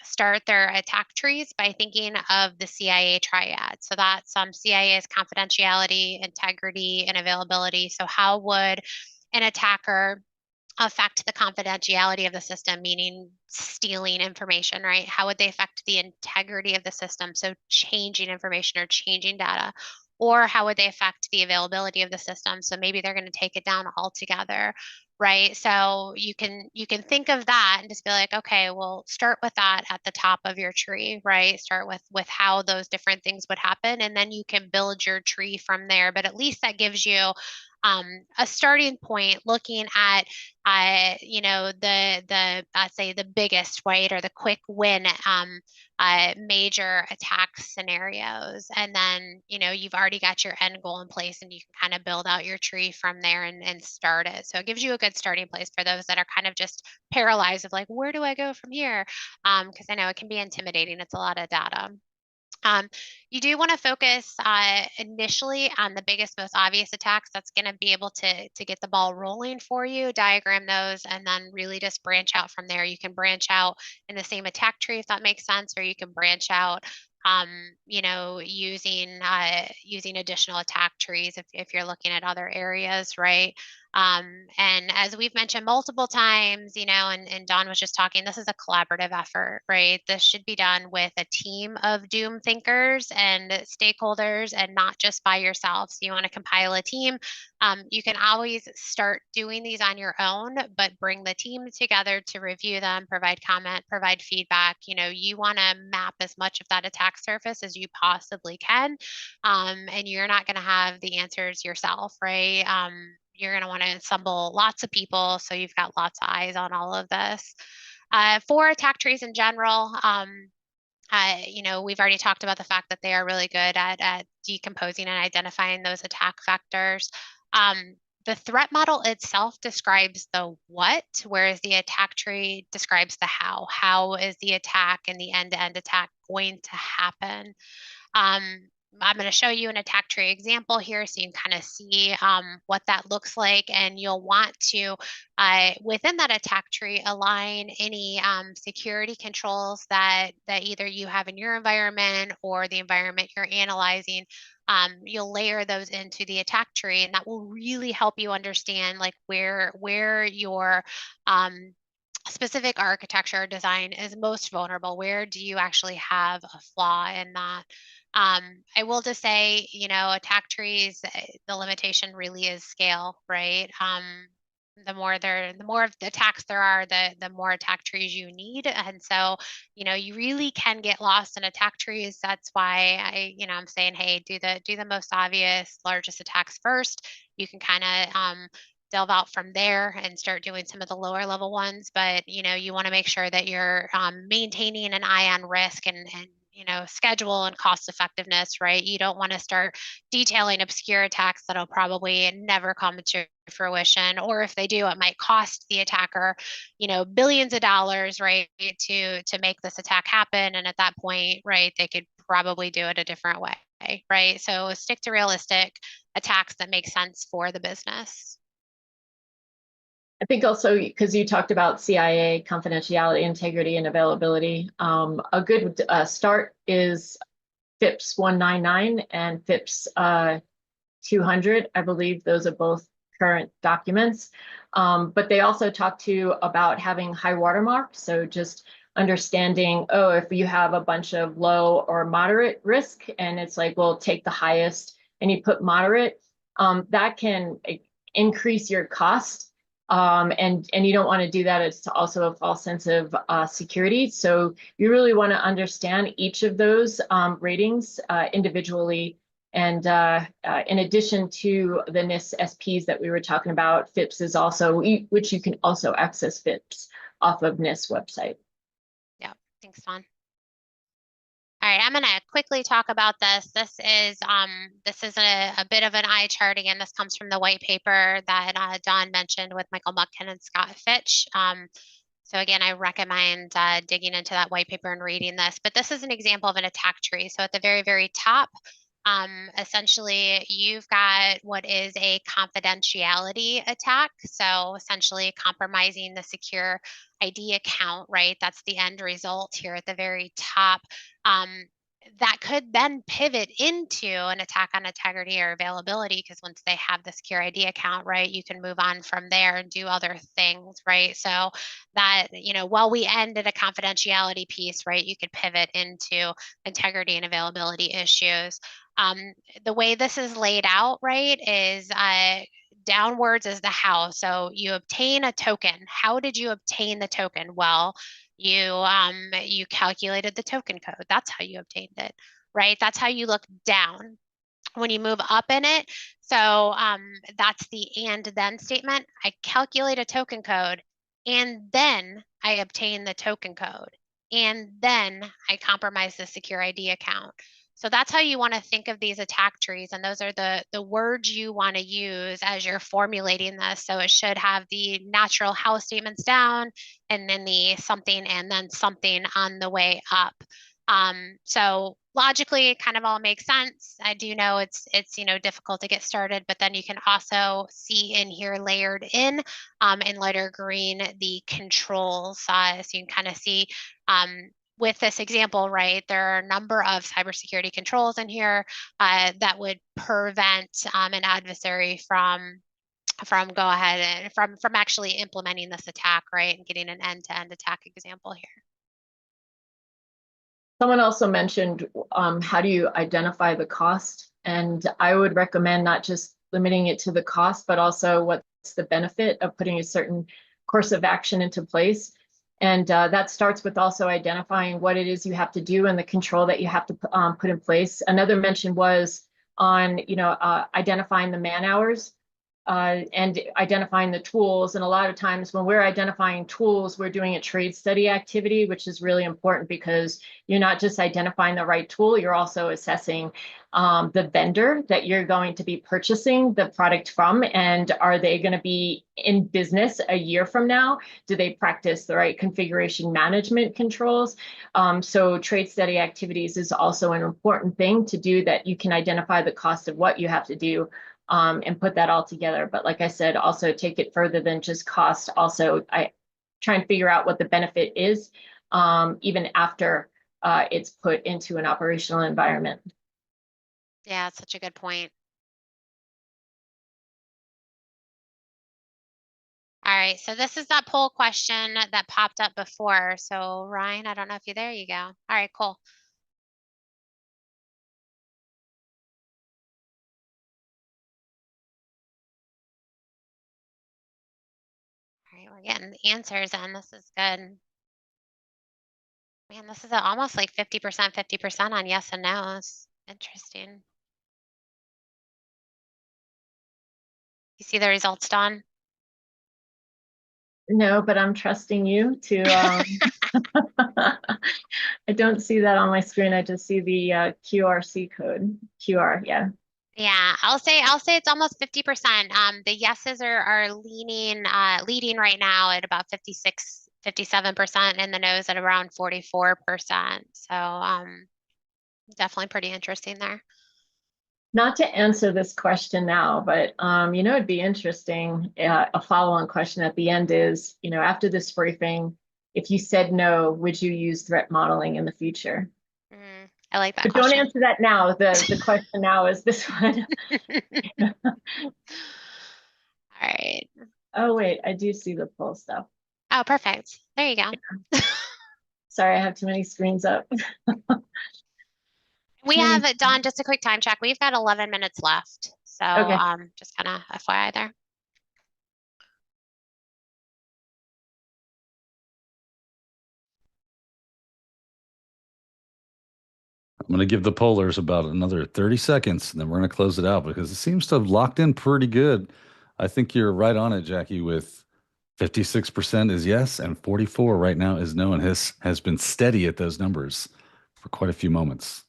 start their attack trees by thinking of the CIA triad. So that's CIA is confidentiality, integrity, and availability. So how would an attacker affect the confidentiality of the system, meaning stealing information, right? How would they affect the integrity of the system? So changing information or changing data. Or how would they affect the availability of the system? So maybe they're going to take it down altogether, right? So you can think of that and just be like, okay, well, start with that at the top of your tree, right? Start with how those different things would happen, and then you can build your tree from there. But at least that gives you a starting point, looking at the I'd say the biggest, right, or the quick win major attack scenarios. And then, you've already got your end goal in place, and you can kind of build out your tree from there and start it. So it gives you a good starting place for those that are kind of just paralyzed of like, where do I go from here? Because I know it can be intimidating. It's a lot of data. You do want to focus initially on the biggest, most obvious attacks that's going to be able to get the ball rolling for you, diagram those, and then really just branch out from there. You can branch out in the same attack tree if that makes sense, or you can branch out using additional attack trees if you're looking at other areas, right? And as we've mentioned multiple times, and Dawn was just talking, this is a collaborative effort, right? This should be done with a team of doom thinkers and stakeholders, and not just by yourself. So you want to compile a team. You can always start doing these on your own, but bring the team together to review them, provide comment, provide feedback. You want to map as much of that attack surface as you possibly can. And you're not going to have the answers yourself, right? You're going to want to assemble lots of people, so you've got lots of eyes on all of this. For attack trees in general, we've already talked about the fact that they are really good at decomposing and identifying those attack vectors. The threat model itself describes the what, whereas the attack tree describes the how. How is the attack and the end-to-end attack going to happen? I'm going to show you an attack tree example here so you can kind of see what that looks like, and you'll want to, within that attack tree, align any security controls that either you have in your environment or the environment you're analyzing. You'll layer those into the attack tree, and that will really help you understand like where your specific architecture or design is most vulnerable. Where do you actually have a flaw in that? I will just say, attack trees, the limitation really is scale, right? The more of the attacks there are, the more attack trees you need. And so, you really can get lost in attack trees. That's why I'm saying, hey, do the most obvious, largest attacks first. You can kind of delve out from there and start doing some of the lower level ones. But, you want to make sure that you're maintaining an eye on risk and schedule and cost effectiveness, right? You don't want to start detailing obscure attacks that'll probably never come to fruition, or if they do, it might cost the attacker, billions of dollars, right, to make this attack happen. And at that point, right, they could probably do it a different way, right? So stick to realistic attacks that make sense for the business. I think also, because you talked about CIA, confidentiality, integrity, and availability, a good start is FIPS 199 and FIPS 200. I believe those are both current documents. But they also talk to you about having high watermark. So just understanding, if you have a bunch of low or moderate risk, and it's like, well, take the highest and you put moderate, that can increase your cost. And you don't want to do that. It's also a false sense of security. So you really want to understand each of those ratings individually. And in addition to the NIST SPs that we were talking about, FIPS is also, which you can also access FIPS off of NIST website. Yeah. Thanks, Dawn. All right, I'm going to quickly talk about this. This is a bit of an eye chart. Again, this comes from the white paper that Dawn mentioned with Michael Mutkin and Scott Fitch. So again, I recommend digging into that white paper and reading this. But this is an example of an attack tree. So at the very, very top, essentially, you've got what is a confidentiality attack. So essentially compromising the secure ID account, right? That's the end result here at the very top. That could then pivot into an attack on integrity or availability, because once they have the secure ID account, right, you can move on from there and do other things, right? So that, while we end at a confidentiality piece, right, you could pivot into integrity and availability issues. The way this is laid out, right, is downwards is the how. So you obtain a token. How did you obtain the token? Well, you calculated the token code. That's how you obtained it, right? That's how you look down. When you move up in it, so that's the and then statement. I calculate a token code, and then I obtain the token code, and then I compromise the secure ID account. So that's how you want to think of these attack trees. And those are the words you want to use as you're formulating this. So it should have the natural how statements down, and then the something and then something on the way up. So logically, it kind of all makes sense. I do know it's difficult to get started, but then you can also see in here layered in lighter green the controls. So you can kind of see with this example, right, there are a number of cybersecurity controls in here that would prevent an adversary from go ahead and from actually implementing this attack, right, and getting an end-to-end attack example here. Someone also mentioned how do you identify the cost? And I would recommend not just limiting it to the cost, but also what's the benefit of putting a certain course of action into place. And that starts with also identifying what it is you have to do and the control that you have to put in place. Another mention was on identifying the man hours and identifying the tools. And a lot of times when we're identifying tools, we're doing a trade study activity, which is really important because you're not just identifying the right tool, you're also assessing the vendor that you're going to be purchasing the product from, and are they going to be in business a year from now? Do they practice the right configuration management controls? So trade study activities is also an important thing to do, that you can identify the cost of what you have to do and put that all together. But like I said, also take it further than just cost. Also, I try and figure out what the benefit is, even after it's put into an operational environment. Yeah, that's such a good point. All right, so this is that poll question that popped up before. So Ryan, I don't know if you're there. You go. All right, cool. All right, we're getting the answers in. This is good. Man, this is almost like 50%, 50% on yes and no's. Interesting. You see the results, Dawn? No, but I'm trusting you to. I don't see that on my screen. I just see the QRC code. QR, yeah. Yeah, I'll say it's almost 50%. The yeses are leading right now at about 56, 57%, and the no's at around 44%. So definitely pretty interesting there. Not to answer this question now, but it'd be interesting. A follow-on question at the end is, after this briefing, if you said no, would you use threat modeling in the future? I like that but question. Don't answer that now. The question now is this one. All right. Oh, wait, I do see the poll stuff. Oh, perfect. There you go. Sorry, I have too many screens up. We have, Dawn, just a quick time check. We've got 11 minutes left. So okay. Just kind of FYI there. I'm going to give the pollers about another 30 seconds, and then we're going to close it out because it seems to have locked in pretty good. I think you're right on it, Jackie, with 56% is yes, and 44 right now is no, and has been steady at those numbers for quite a few moments.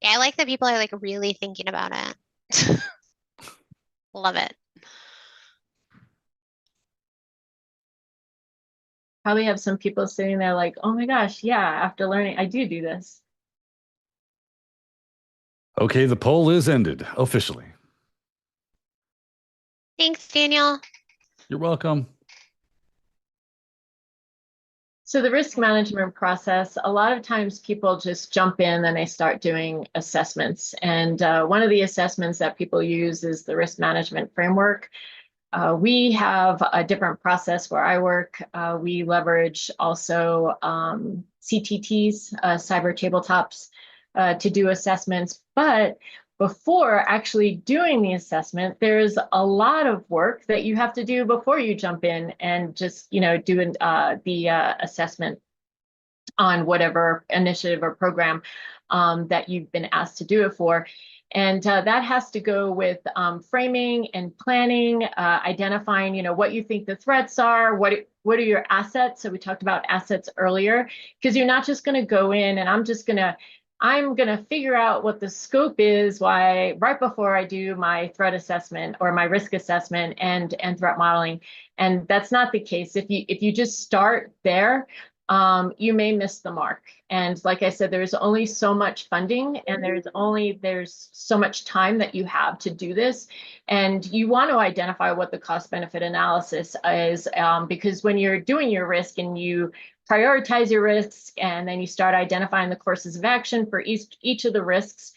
Yeah, I like that people are like really thinking about it. Love it. Probably have some people sitting there like, oh my gosh, yeah, after learning, I do this. Okay, the poll is ended officially. Thanks, Daniel. You're welcome. So the risk management process, a lot of times people just jump in and they start doing assessments. And one of the assessments that people use is the risk management framework. We have a different process where I work. We leverage also CTTs, cyber tabletops, to do assessments. But before actually doing the assessment, there's a lot of work that you have to do before you jump in and just, do the assessment on whatever initiative or program that you've been asked to do it for. And that has to go with framing and planning, identifying, what you think the threats are, what are your assets. So we talked about assets earlier, because you're not just going to go in and I'm going to figure out what the scope is right before I do my threat assessment or my risk assessment and threat modeling. And that's not the case. If you just start there, you may miss the mark. And like I said, there's only so much funding and there's so much time that you have to do this. And you want to identify what the cost benefit analysis is, because when you're doing your risk and you prioritize your risks and then you start identifying the courses of action for each of the risks,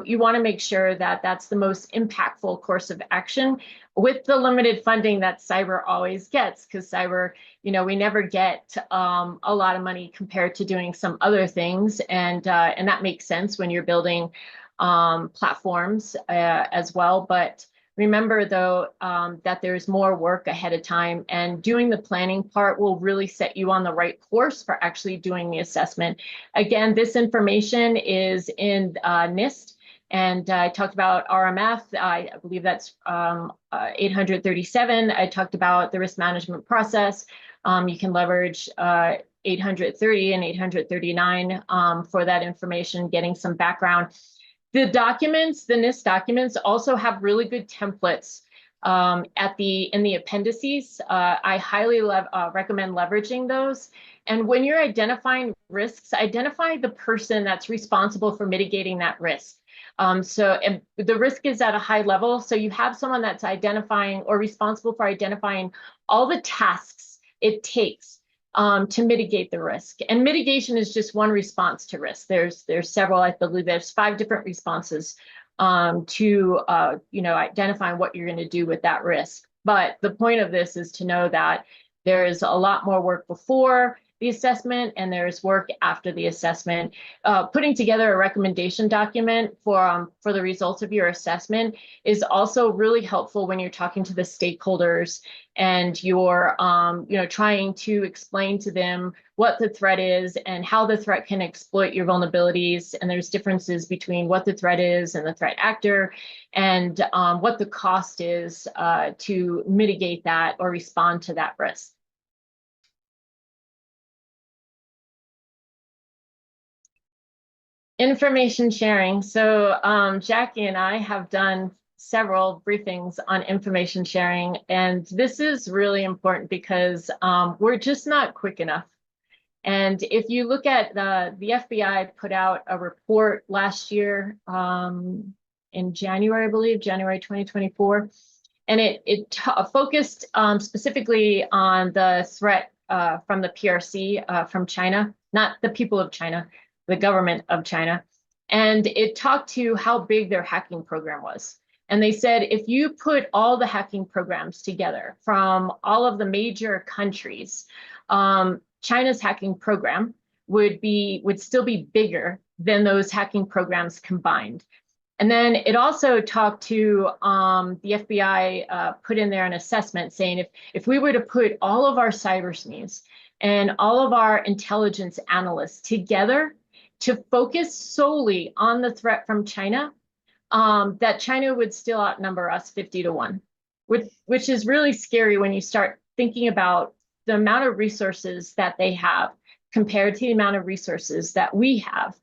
you want to make sure that that's the most impactful course of action with the limited funding that cyber always gets, because cyber, we never get a lot of money compared to doing some other things, and that makes sense when you're building platforms as well. But remember, though, that there's more work ahead of time, and doing the planning part will really set you on the right course for actually doing the assessment. Again, this information is in NIST. And I talked about RMF, I believe that's 837. I talked about the risk management process. You can leverage 830 and 839 for that information, getting some background. The documents, the NIST documents, also have really good templates in the appendices. I highly recommend leveraging those. And when you're identifying risks, identify the person that's responsible for mitigating that risk. So the risk is at a high level. So you have someone that's identifying or responsible for identifying all the tasks it takes to mitigate the risk. And mitigation is just one response to risk. There's several, I believe there's 5 different responses to identifying what you're going to do with that risk. But the point of this is to know that there is a lot more work before the assessment and there's work after the assessment. Putting together a recommendation document for the results of your assessment is also really helpful when you're talking to the stakeholders and you're trying to explain to them what the threat is and how the threat can exploit your vulnerabilities. And there's differences between what the threat is and the threat actor, and what the cost is to mitigate that or respond to that risk. Information sharing. So Jackie and I have done several briefings on information sharing, and this is really important because we're just not quick enough. And if you look at the FBI put out a report last year in January, I believe, January 2024, and it focused specifically on the threat from the PRC from China, not the people of China, the government of China. And it talked to how big their hacking program was. And they said, if you put all the hacking programs together from all of the major countries, China's hacking program would still be bigger than those hacking programs combined. And then it also talked to the FBI put in there an assessment saying if we were to put all of our cyber SMEs and all of our intelligence analysts together to focus solely on the threat from China, that China would still outnumber us 50 to 1, which is really scary when you start thinking about the amount of resources that they have compared to the amount of resources that we have.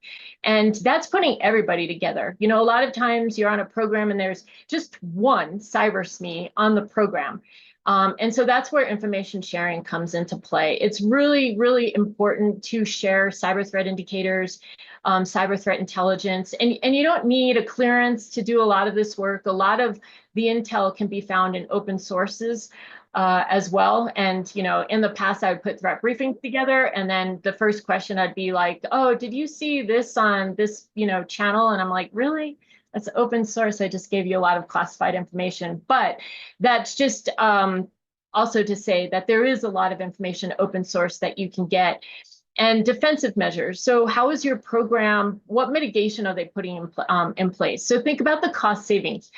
And that's putting everybody together. You know, a lot of times you're on a program and there's just one cyber SME on the program. And so that's where information sharing comes into play. It's really, really important to share cyber threat indicators, cyber threat intelligence, and you don't need a clearance to do a lot of this work. A lot of the intel can be found in open sources as well. And, you know, in the past, I would put threat briefings together. And then the first question I'd be like, oh, did you see this on this, you know, channel? And I'm like, really? That's open source. I just gave you a lot of classified information. But that's just also to say that there is a lot of information open source that you can get. And defensive measures. So how is your program, what mitigation are they putting in place? So think about the cost savings.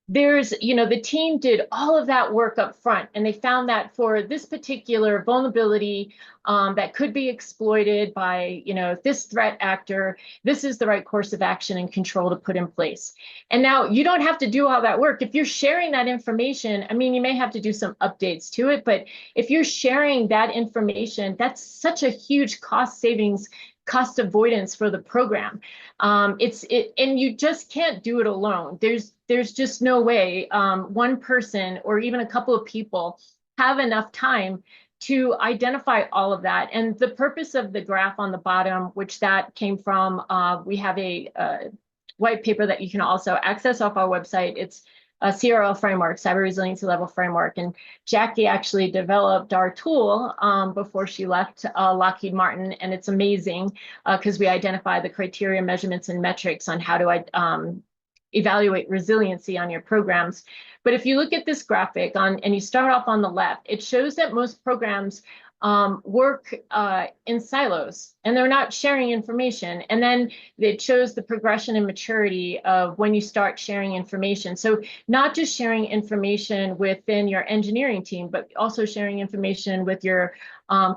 There's, you know, the team did all of that work up front, and they found that for this particular vulnerability that could be exploited by, you know, this threat actor, this is the right course of action and control to put in place. And now you don't have to do all that work. If you're sharing that information, I mean, you may have to do some updates to it, but if you're sharing that information, that's such a huge cost savings, cost avoidance for the program. And you just can't do it alone. There's just no way one person or even a couple of people have enough time to identify all of that. And the purpose of the graph on the bottom, which that came from, we have a white paper that you can also access off our website. It's a CRL framework, cyber resiliency level framework. And Jackie actually developed our tool before she left Lockheed Martin. And it's amazing because we identify the criteria, measurements, and metrics on how to evaluate resiliency on your programs. But if you look at this graphic and you start off on the left, it shows that most programs work in silos and they're not sharing information. And then it shows the progression and maturity of when you start sharing information. So not just sharing information within your engineering team, but also sharing information with your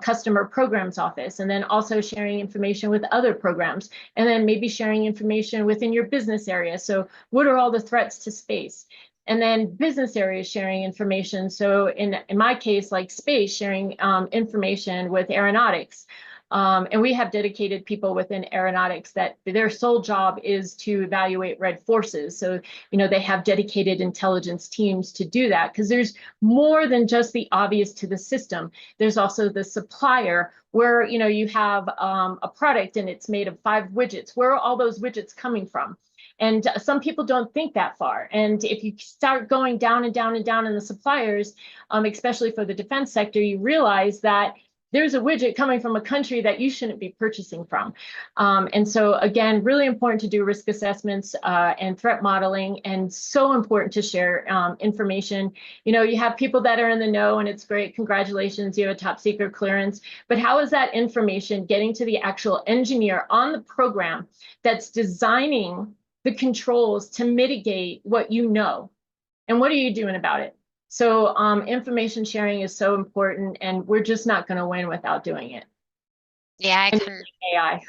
customer programs office, and then also sharing information with other programs, and then maybe sharing information within your business area. So what are all the threats to space? And then business areas sharing information. So in my case, like space, sharing information with aeronautics. And we have dedicated people within aeronautics that their sole job is to evaluate red forces. So, you know, they have dedicated intelligence teams to do that, because there's more than just the obvious to the system. There's also the supplier where, you know, you have a product and it's made of 5 widgets. Where are all those widgets coming from? And some people don't think that far. And if you start going down and down and down in the suppliers, especially for the defense sector, you realize that there's a widget coming from a country that you shouldn't be purchasing from. And so, again, really important to do risk assessments and threat modeling, and so important to share information. You know, you have people that are in the know, and it's great. Congratulations, you have a top secret clearance. But how is that information getting to the actual engineer on the program that's designing the controls to mitigate what you know? And what are you doing about it? So information sharing is so important, and we're just not going to win without doing it. Yeah, I And can. AI.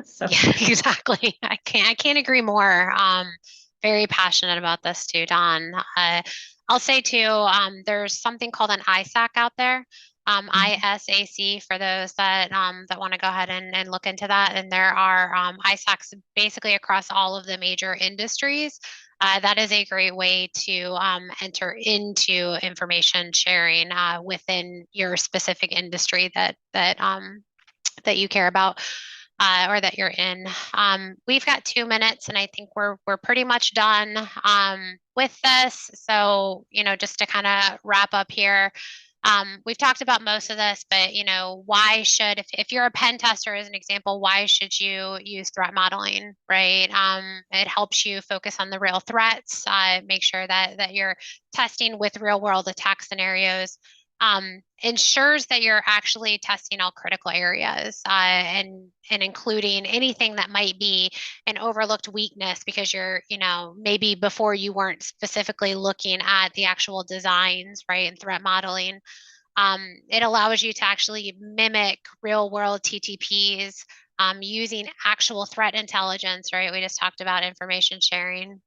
So. Yeah, exactly. I can't agree more. Very passionate about this too, Don. I'll say too, there's something called an ISAC out there. ISAC for those that want to go ahead and look into that. And there are ISACs basically across all of the major industries. That is a great way to enter into information sharing within your specific industry that you care about or that you're in. We've got 2 minutes, and I think we're pretty much done with this. So, you know, just to kind of wrap up here. We've talked about most of this, but, you know, why should, if you're a pen tester as an example, why should you use threat modeling, right? It helps you focus on the real threats, make sure that you're testing with real world attack scenarios, ensures that you're actually testing all critical areas and including anything that might be an overlooked weakness because you're, you know, maybe before you weren't specifically looking at the actual designs, right, and threat modeling. It allows you to actually mimic real world TTPs using actual threat intelligence, right? We just talked about information sharing.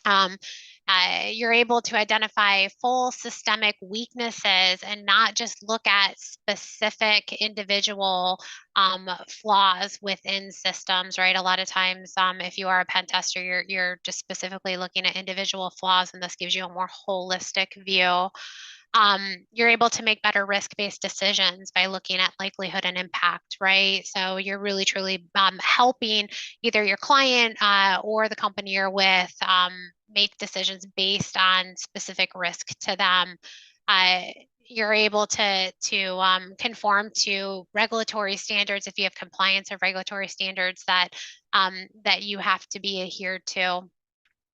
You're able to identify full systemic weaknesses and not just look at specific individual flaws within systems, right? A lot of times, if you are a pen tester, you're just specifically looking at individual flaws, and this gives you a more holistic view. You're able to make better risk-based decisions by looking at likelihood and impact, right? So you're really truly helping either your client or the company you're with make decisions based on specific risk to them. You're able to conform to regulatory standards if you have compliance of regulatory standards that that you have to be adhered to.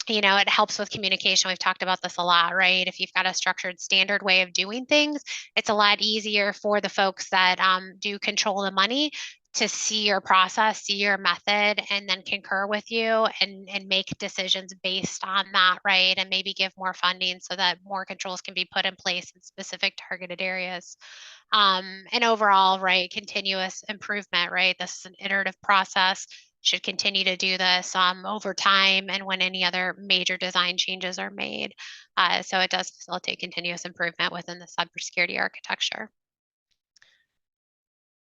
You know, it helps with communication. We've talked about this a lot, right? If you've got a structured standard way of doing things, it's a lot easier for the folks that do control the money to see your process, see your method, and then concur with you and make decisions based on that, right? And maybe give more funding so that more controls can be put in place in specific targeted areas. And overall, right, continuous improvement, right? This is an iterative process. Should continue to do this over time and when any other major design changes are made. So it does facilitate continuous improvement within the cybersecurity architecture.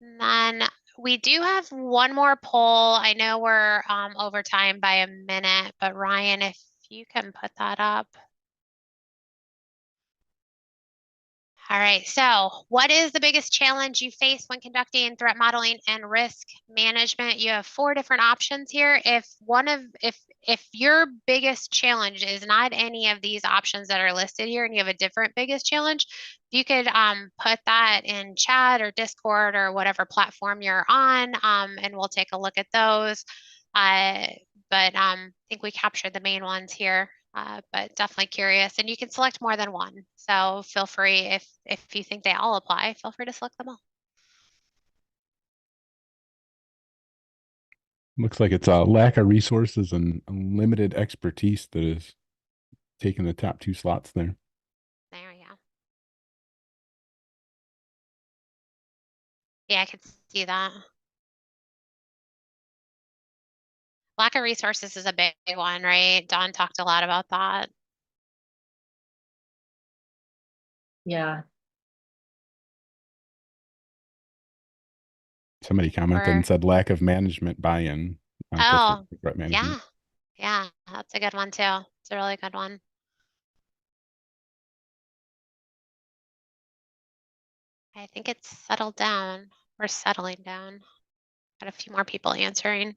And then we do have one more poll. I know we're over time by a minute, but Ryan, if you can put that up. All right, so what is the biggest challenge you face when conducting threat modeling and risk management? You have 4 different options here. If your biggest challenge is not any of these options that are listed here and you have a different biggest challenge, you could put that in chat or Discord or whatever platform you're on, and we'll take a look at those. But I think we captured the main ones here. But definitely curious, and you can select more than one. So feel free, if you think they all apply, feel free to select them all. Looks like it's a lack of resources and limited expertise that is taking the top 2 slots there. There we go. Yeah, I could see that. Lack of resources is a big one, right? Dawn talked a lot about that. Yeah. Somebody commented and said lack of management buy-in. Oh, Threat management. yeah, that's a good one too. It's a really good one. I think it's settled down. We're settling down. Got a few more people answering.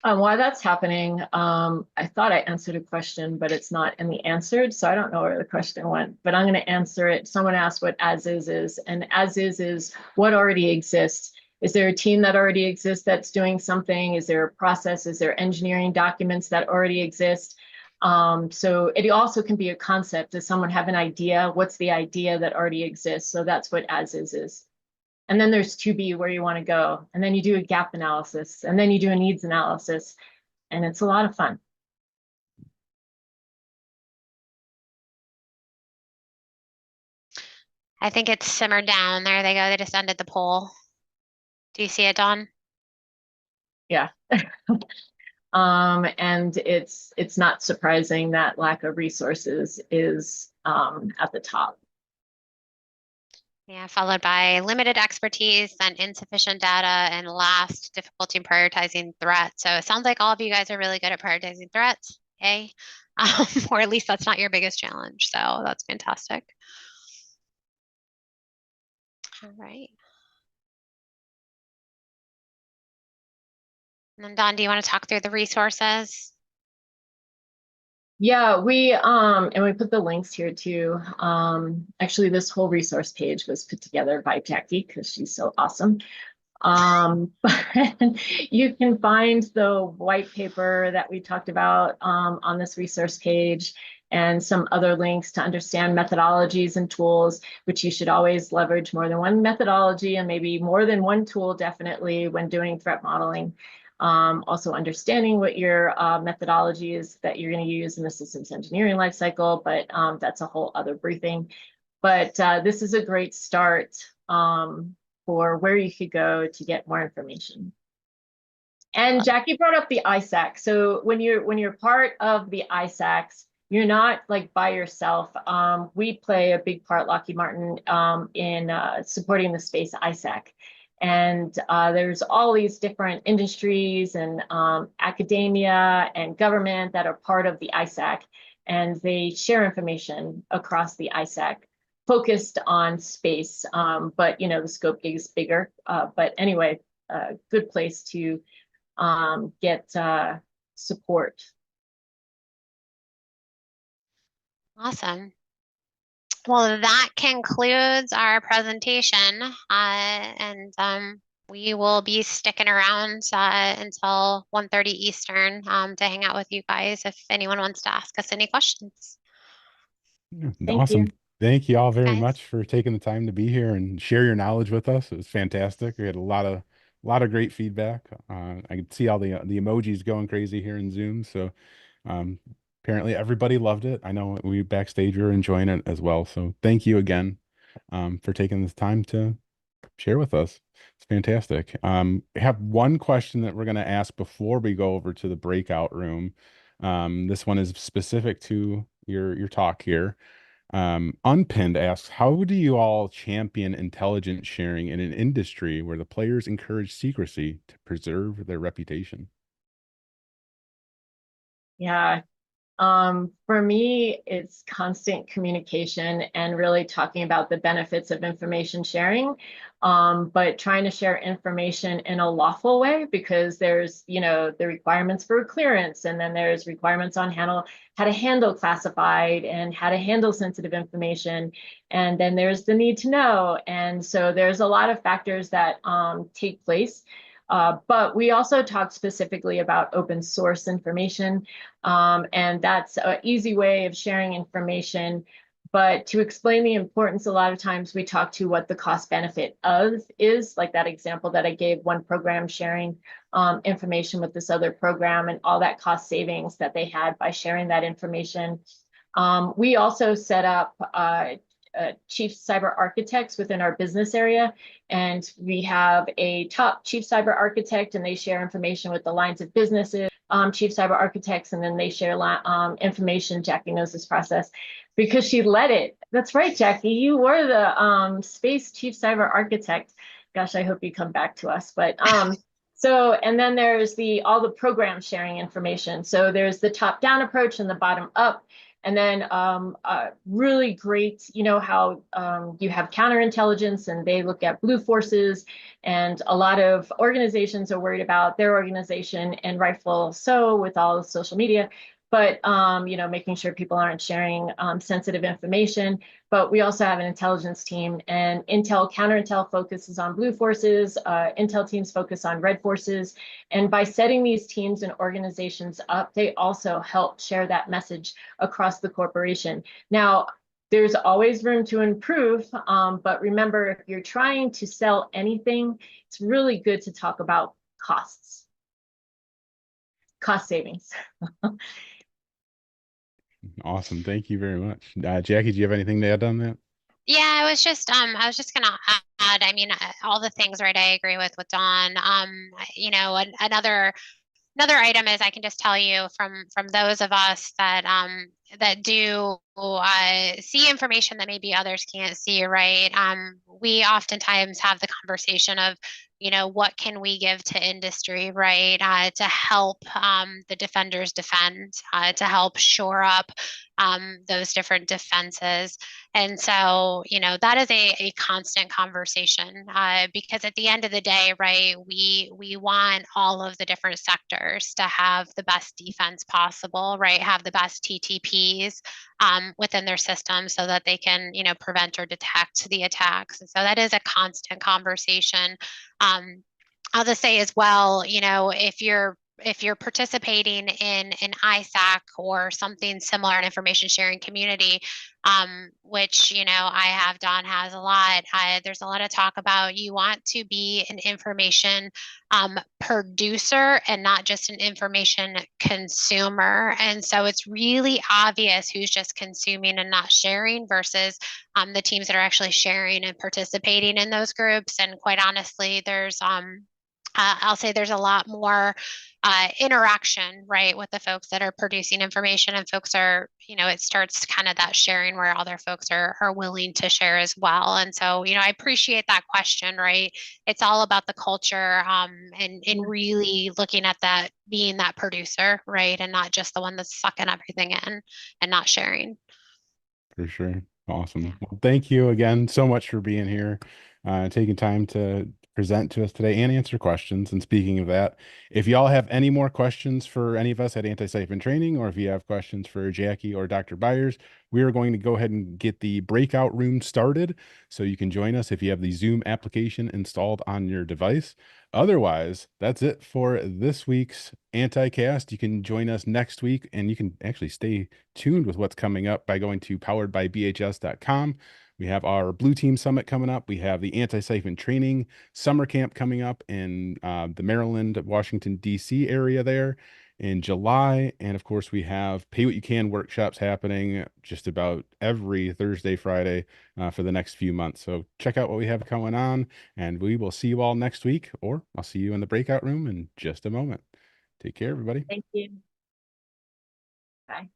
While that's happening, I thought I answered a question, but it's not in the answered, so I don't know where the question went, but I'm going to answer it. Someone asked what as is, and as is what already exists. Is there a team that already exists that's doing something? Is there a process? Is there engineering documents that already exist? So it also can be a concept. Does someone have an idea? What's the idea that already exists? So that's what as is. And then there's 2B, where you want to go. And then you do a gap analysis, and then you do a needs analysis. And it's a lot of fun. I think it's simmered down. There they go. They just ended the poll. Do you see it, Dawn? Yeah. And it's not surprising that lack of resources is at the top. Yeah, followed by limited expertise, then insufficient data, and last, difficulty in prioritizing threats. So it sounds like all of you guys are really good at prioritizing threats, okay? Or at least that's not your biggest challenge. So that's fantastic. All right. And then Dawn, do you want to talk through the resources? Yeah, and we put the links here too. Actually, this whole resource page was put together by Jackie because she's so awesome. But you can find the white paper that we talked about on this resource page, and some other links to understand methodologies and tools, which you should always leverage more than one methodology and maybe more than one tool, definitely, when doing threat modeling. Also understanding what your methodology is that you're going to use in the systems engineering lifecycle, but that's a whole other briefing. But this is a great start for where you could go to get more information. And Jackie brought up the ISAC. So when you're part of the ISACs, you're not like by yourself. We play a big part, Lockheed Martin, in supporting the space ISAC. And there's all these different industries and academia and government that are part of the ISAC, and they share information across the ISAC focused on space. But the scope is bigger. But anyway, good place to get support. Awesome. Well, that concludes our presentation, and we will be sticking around until 1:30 Eastern to hang out with you guys if anyone wants to ask us any questions. Awesome. Thank you all very Guys. much for taking the time to be here and share your knowledge with us. It was fantastic. We had a lot of great feedback. I could see all the emojis going crazy here in Zoom. So apparently everybody loved it. I know we backstage were enjoying it as well. So thank you again for taking this time to share with us. It's fantastic. I have one question that we're going to ask before we go over to the breakout room. This one is specific to your talk here. Unpinned asks, how do you all champion intelligence sharing in an industry where the players encourage secrecy to preserve their reputation? Yeah. For me, it's constant communication and really talking about the benefits of information sharing, but trying to share information in a lawful way, because there's, the requirements for clearance, and then there's requirements on how to handle classified and how to handle sensitive information. And then there's the need to know. And so there's a lot of factors that take place. But we also talked specifically about open source information, and that's an easy way of sharing information. But to explain the importance, a lot of times we talk to what the cost benefit of is, like that example that I gave, one program sharing information with this other program and all that cost savings that they had by sharing that information. We also set up chief cyber architects within our business area, and we have a top chief cyber architect, and they share information with the lines of businesses, chief cyber architects, and then they share information. Jackie knows this process because she led it. That's right, Jackie, you were the space chief cyber architect. Gosh, I hope you come back to us. But so, and then there's all the program sharing information. So there's the top down approach and the bottom up. And then really great, how you have counterintelligence, and they look at blue forces, and a lot of organizations are worried about their organization, and rightful so with all the social media, but making sure people aren't sharing sensitive information. But we also have an intelligence team, and counterintel focuses on blue forces, intel teams focus on red forces. And by setting these teams and organizations up, they also help share that message across the corporation. Now, there's always room to improve, but remember, if you're trying to sell anything, it's really good to talk about cost savings. Awesome. Thank you very much. Jackie, do you have anything to add on that? Yeah, I was just gonna add, I mean, all the things, right? I agree with Dawn. Another item is, I can just tell you from those of us that that do see information that maybe others can't see, right? We oftentimes have the conversation of, what can we give to industry, right? To help the defenders defend, to help shore up those different defenses. And so, that is a constant conversation, because at the end of the day, right, we want all of the different sectors to have the best defense possible, right? Have the best TTPs within their system so that they can, prevent or detect the attacks. And so that is a constant conversation. I'll just say as well, if you're participating in an ISAC or something similar, an information sharing community, which, I have, Don has a lot. There's a lot of talk about, you want to be an information producer and not just an information consumer. And so it's really obvious who's just consuming and not sharing versus the teams that are actually sharing and participating in those groups. And quite honestly, there's I'll say there's a lot more interaction, right, with the folks that are producing information, and folks are, it starts kind of that sharing where other folks are willing to share as well. And so, I appreciate that question, right? It's all about the culture, and really looking at that, being that producer, right, and not just the one that's sucking everything in and not sharing. For sure. Awesome. Yeah. Well, thank you again so much for being here, taking time to present to us today and answer questions. And speaking of that, if y'all have any more questions for any of us at Antisyphon Training, or if you have questions for Jackie or Dr. Byers, we are going to go ahead and get the breakout room started. So you can join us if you have the Zoom application installed on your device. Otherwise, that's it for this week's Anticast. You can join us next week, and you can actually stay tuned with what's coming up by going to poweredbybhs.com. We have our Blue Team Summit coming up. We have the Antisyphon Training Summer Camp coming up in the Maryland, Washington, D.C. area there in July. And of course, we have Pay What You Can workshops happening just about every Thursday, Friday for the next few months. So check out what we have going on, and we will see you all next week, or I'll see you in the breakout room in just a moment. Take care, everybody. Thank you. Bye.